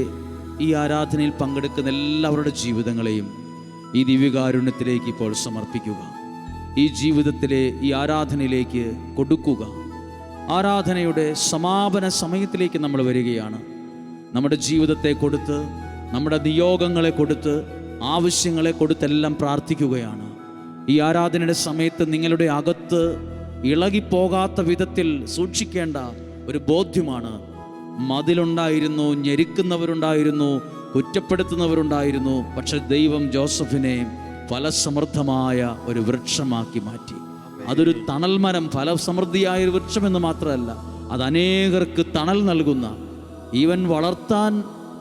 ഈ ആരാധനയിൽ പങ്കെടുക്കുന്ന എല്ലാവരുടെ ജീവിതങ്ങളെയും ഈ ദിവ്യകാരുണ്യത്തിലേക്ക് ഇപ്പോൾ സമർപ്പിക്കുക. ഈ ജീവിതത്തിലെ ഈ ആരാധനയിലേക്ക് കൊടുക്കുക. ആരാധനയുടെ സമാപന സമയത്തിലേക്ക് നമ്മൾ വരികയാണ്. നമ്മുടെ ജീവിതത്തെ കൊടുത്ത്, നമ്മുടെ നിയോഗങ്ങളെ കൊടുത്ത്, ആവശ്യങ്ങളെ കൊടുത്തെല്ലാം പ്രാർത്ഥിക്കുകയാണ്. ഈ ആരാധനയുടെ സമയത്ത് നിങ്ങളുടെ അകത്ത് ഇളകിപ്പോകാത്ത വിധത്തിൽ സൂക്ഷിക്കേണ്ട ഒരു ബോധ്യമാണ്. മതിലുണ്ടായിരുന്നു, ഞെരുക്കുന്നവരുണ്ടായിരുന്നു, കുറ്റപ്പെടുത്തുന്നവരുണ്ടായിരുന്നു. പക്ഷെ ദൈവം ജോസഫിനെ ഫലസമൃദ്ധമായ ഒരു വൃക്ഷമാക്കി മാറ്റി. അതൊരു തണൽ മരം, ഫലസമൃദ്ധിയായ ഒരു വൃക്ഷമെന്ന് മാത്രമല്ല, അത് അനേകർക്ക് തണൽ നൽകുന്ന, ഈവൻ വളർത്താൻ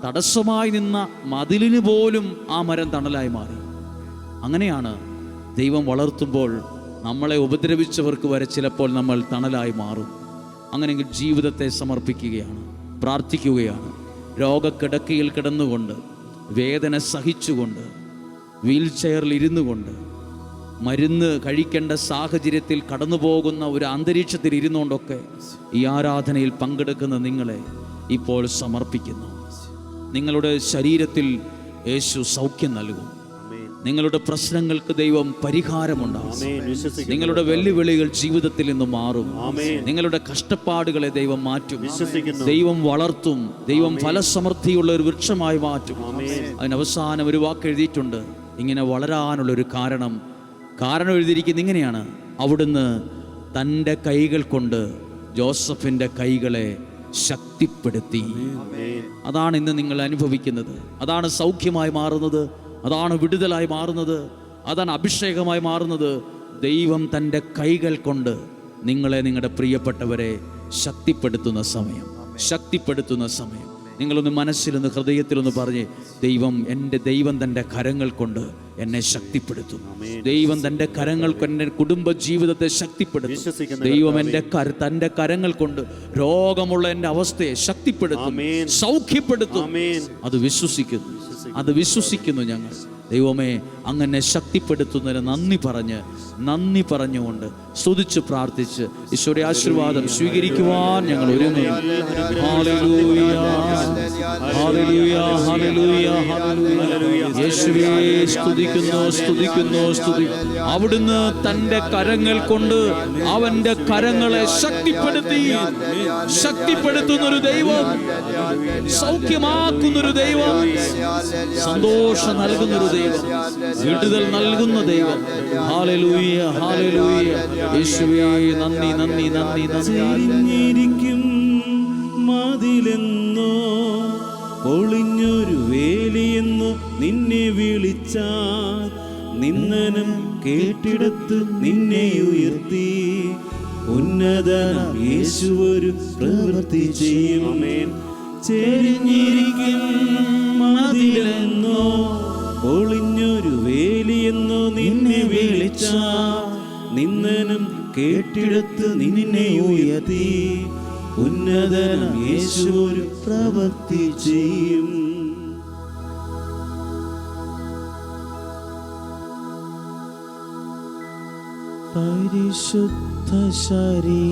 തടസ്സമായി നിന്ന മതിലിന് പോലും ആ മരം തണലായി മാറി. അങ്ങനെയാണ് ദൈവം വളർത്തുമ്പോൾ നമ്മളെ ഉപദ്രവിച്ചവർക്ക് വരെ ചിലപ്പോൾ നമ്മൾ തണലായി മാറും. അങ്ങനെയെങ്കിൽ ജീവിതത്തെ സമർപ്പിക്കുകയാണ്, പ്രാർത്ഥിക്കുകയാണ്. രോഗക്കിടക്കയിൽ കിടന്നുകൊണ്ട്, വേദന സഹിച്ചുകൊണ്ട്, വീൽ ചെയറിൽ ഇരുന്നു കൊണ്ട്, മരുന്ന് കഴിക്കേണ്ട സാഹചര്യത്തിൽ കടന്നു പോകുന്ന ഒരു അന്തരീക്ഷത്തിൽ ഇരുന്നുകൊണ്ടൊക്കെ ഈ ആരാധനയിൽ പങ്കെടുക്കുന്ന നിങ്ങളെ ഇപ്പോൾ സമർപ്പിക്കുന്നു. നിങ്ങളുടെ ശരീരത്തിൽ യേശു സൗഖ്യം നൽകും. നിങ്ങളുടെ പ്രശ്നങ്ങൾക്ക് ദൈവം പരിഹാരമുണ്ടാകും. നിങ്ങളുടെ വെല്ലുവിളികൾ ജീവിതത്തിൽ നിന്ന് മാറും. നിങ്ങളുടെ കഷ്ടപ്പാടുകളെ ദൈവം മാറ്റും. ദൈവം വളർത്തും. ദൈവം ഫലസമൃദ്ധിയുള്ള ഒരു വൃക്ഷമായി മാറ്റും. അതിനവസാനം ഒരു വാക്ക് എഴുതിയിട്ടുണ്ട്. ഇങ്ങനെ വളരാനുള്ളൊരു കാരണം എഴുതിയിരിക്കുന്നത് ഇങ്ങനെയാണ്: അവിടുന്ന് തൻ്റെ കൈകൾ കൊണ്ട് ജോസഫിൻ്റെ കൈകളെ ശക്തിപ്പെടുത്തി. അതാണ് ഇന്ന് നിങ്ങൾ അനുഭവിക്കുന്നത്. അതാണ് സൗഖ്യമായി മാറുന്നത്. അതാണ് വിടുതലായി മാറുന്നത്. അതാണ് അഭിഷേകമായി മാറുന്നത്. ദൈവം തൻ്റെ കൈകൾ കൊണ്ട് നിങ്ങളെ, നിങ്ങളുടെ പ്രിയപ്പെട്ടവരെ ശക്തിപ്പെടുത്തുന്ന സമയം. നിങ്ങളൊന്ന് മനസ്സിലൊന്ന് ഹൃദയത്തിലൊന്ന് പറഞ്ഞ്, എൻ്റെ ദൈവം തൻ്റെ കരങ്ങൾ കൊണ്ട് എന്നെ ശക്തിപ്പെടുത്തും. ദൈവം തൻ്റെ കരങ്ങൾ കൊണ്ട് എൻ്റെ കുടുംബ ജീവിതത്തെ ശക്തിപ്പെടുത്തും. ദൈവം തൻ്റെ കരങ്ങൾ കൊണ്ട് രോഗമുള്ള എൻ്റെ അവസ്ഥയെ ശക്തിപ്പെടുത്തും, സൗഖ്യപ്പെടുത്തും. അത് വിശ്വസിക്കുന്നു ഞങ്ങൾ. ദൈവമേ, അങ്ങനെ ശക്തിപ്പെടുത്തുന്നതിന് നന്ദി പറഞ്ഞുകൊണ്ട് സ്തുതിച്ച് പ്രാർത്ഥിച്ച് ഈശോയുടെ ആശീർവാദം സ്വീകരിക്കുവാൻ ഞങ്ങൾ ഒരുങ്ങുന്നു. ഹല്ലേലൂയ, ഹല്ലേലൂയ, ഹല്ലേലൂയ, ഹല്ലേലൂയ. യേശുവേ സ്തുതിക്കുന്നു. അവിടുന്ന് തൻ്റെ കരങ്ങൾ കൊണ്ട് അവന്റെ കരങ്ങളെ ശക്തിപ്പെടുത്തുന്നൊരു ദൈവം, സൗഖ്യമാക്കുന്നൊരു ദൈവം, സന്തോഷം നൽകുന്നൊരു ദൈവം, വിടുതൽ നൽകുന്ന ദൈവം. ഹല്ലേലൂയ, ഹല്ലേലൂയ. യേശുവേ നന്ദി. ചെരിഞ്ഞിരിക്കും മതിലെന്നോ പൊളിഞ്ഞൊരു വേലിയെന്നോ നിന്നെ വിളിച്ചാൽ നിന്നനം കേട്ടിടത്ത് നിന്നെ ഉയർത്തി ഉന്നതനാം യേശു ഒരു പ്രവൃത്തി ചെയ്യും. ചെരിഞ്ഞിരിക്കും മതിലെന്നോ പൊളിഞ്ഞൊരു വേലിയെന്നോ നിന്നെ വിളിച്ചാൽ നിന്നനം കേട്ടിടത്ത് നിന്നെ ഉയർത്തി ഉന്നതനാം യേശു ഒരു പ്രവൃത്തി ചെയ്യും. പരിശുദ്ധ ശരീരത്താലും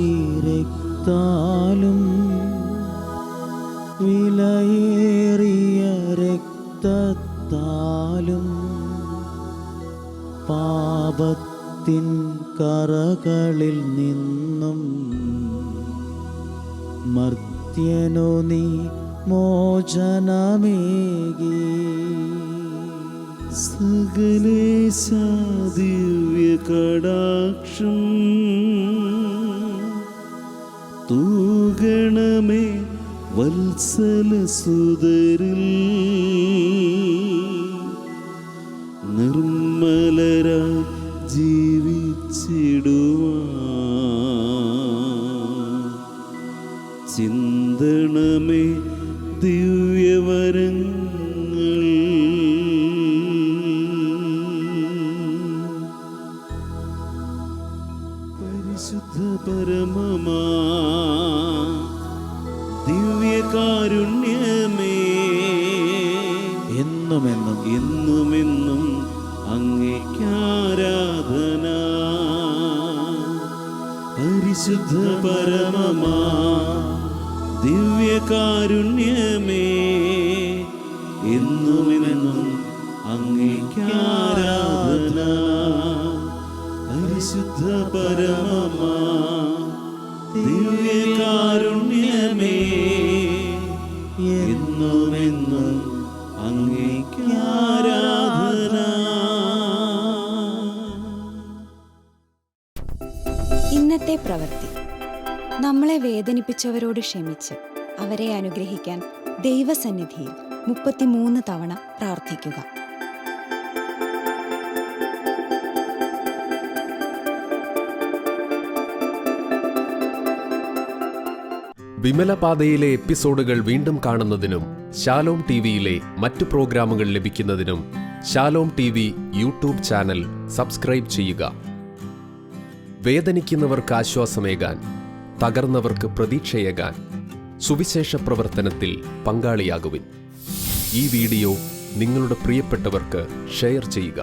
വിലയേറിയ രക്തത്താലും പാപത്തിൻ കറകളിൽ നിന്നും മർത്യനു നീ മോചനമേകി. സകലേശ ദിവ്യ കടാക്ഷം തൂഗണമേ വത്സല സുതരിൽ നിർമ്മലരായി ജീവി വരങ്ങൾ പരിശുദ്ധ പരമമാ ദിവ്യകാരുണ്യമേ എന്നുമെന്നും എന്നുമെന്നും അങ്ങേക്കാരാധന. പരിശുദ്ധ പരമമാ ദിവ്യകാരുണ്യമേ എന്നുമെന്നും അങ്ങേക്കാരാധന. പരിശുദ്ധ പരമമാ ദിവ്യകാരുണ്യമേ എന്നുമെന്നും അങ്ങേക്കാരാധന. ഇന്നത്തെ പ്രവൃത്തി. നമ്മളെ വേദനിപ്പിച്ചവരോട് ക്ഷമിച്ച് അവരെ അനുഗ്രഹിക്കാൻ ദൈവസന്നിധിയിൽ 33 തവണ പ്രാർത്ഥിക്കുക. വിമലപാതയിലെ എപ്പിസോഡുകൾ വീണ്ടും കാണുന്നതിനും ശാലോം ടിവിയിലെ മറ്റു പ്രോഗ്രാമുകൾ ലഭിക്കുന്നതിനും Shalom TV YouTube channel subscribe ചെയ്യുക. വേദനിക്കുന്നവർക്ക് ആശ്വാസമേകാൻ, തകർന്നവർക്ക് പ്രതീക്ഷയേകാൻ സുവിശേഷ പ്രവർത്തനത്തിൽ പങ്കാളിയാകുവിൻ. ഈ വീഡിയോ നിങ്ങളുടെ പ്രിയപ്പെട്ടവർക്ക് ഷെയർ ചെയ്യുക.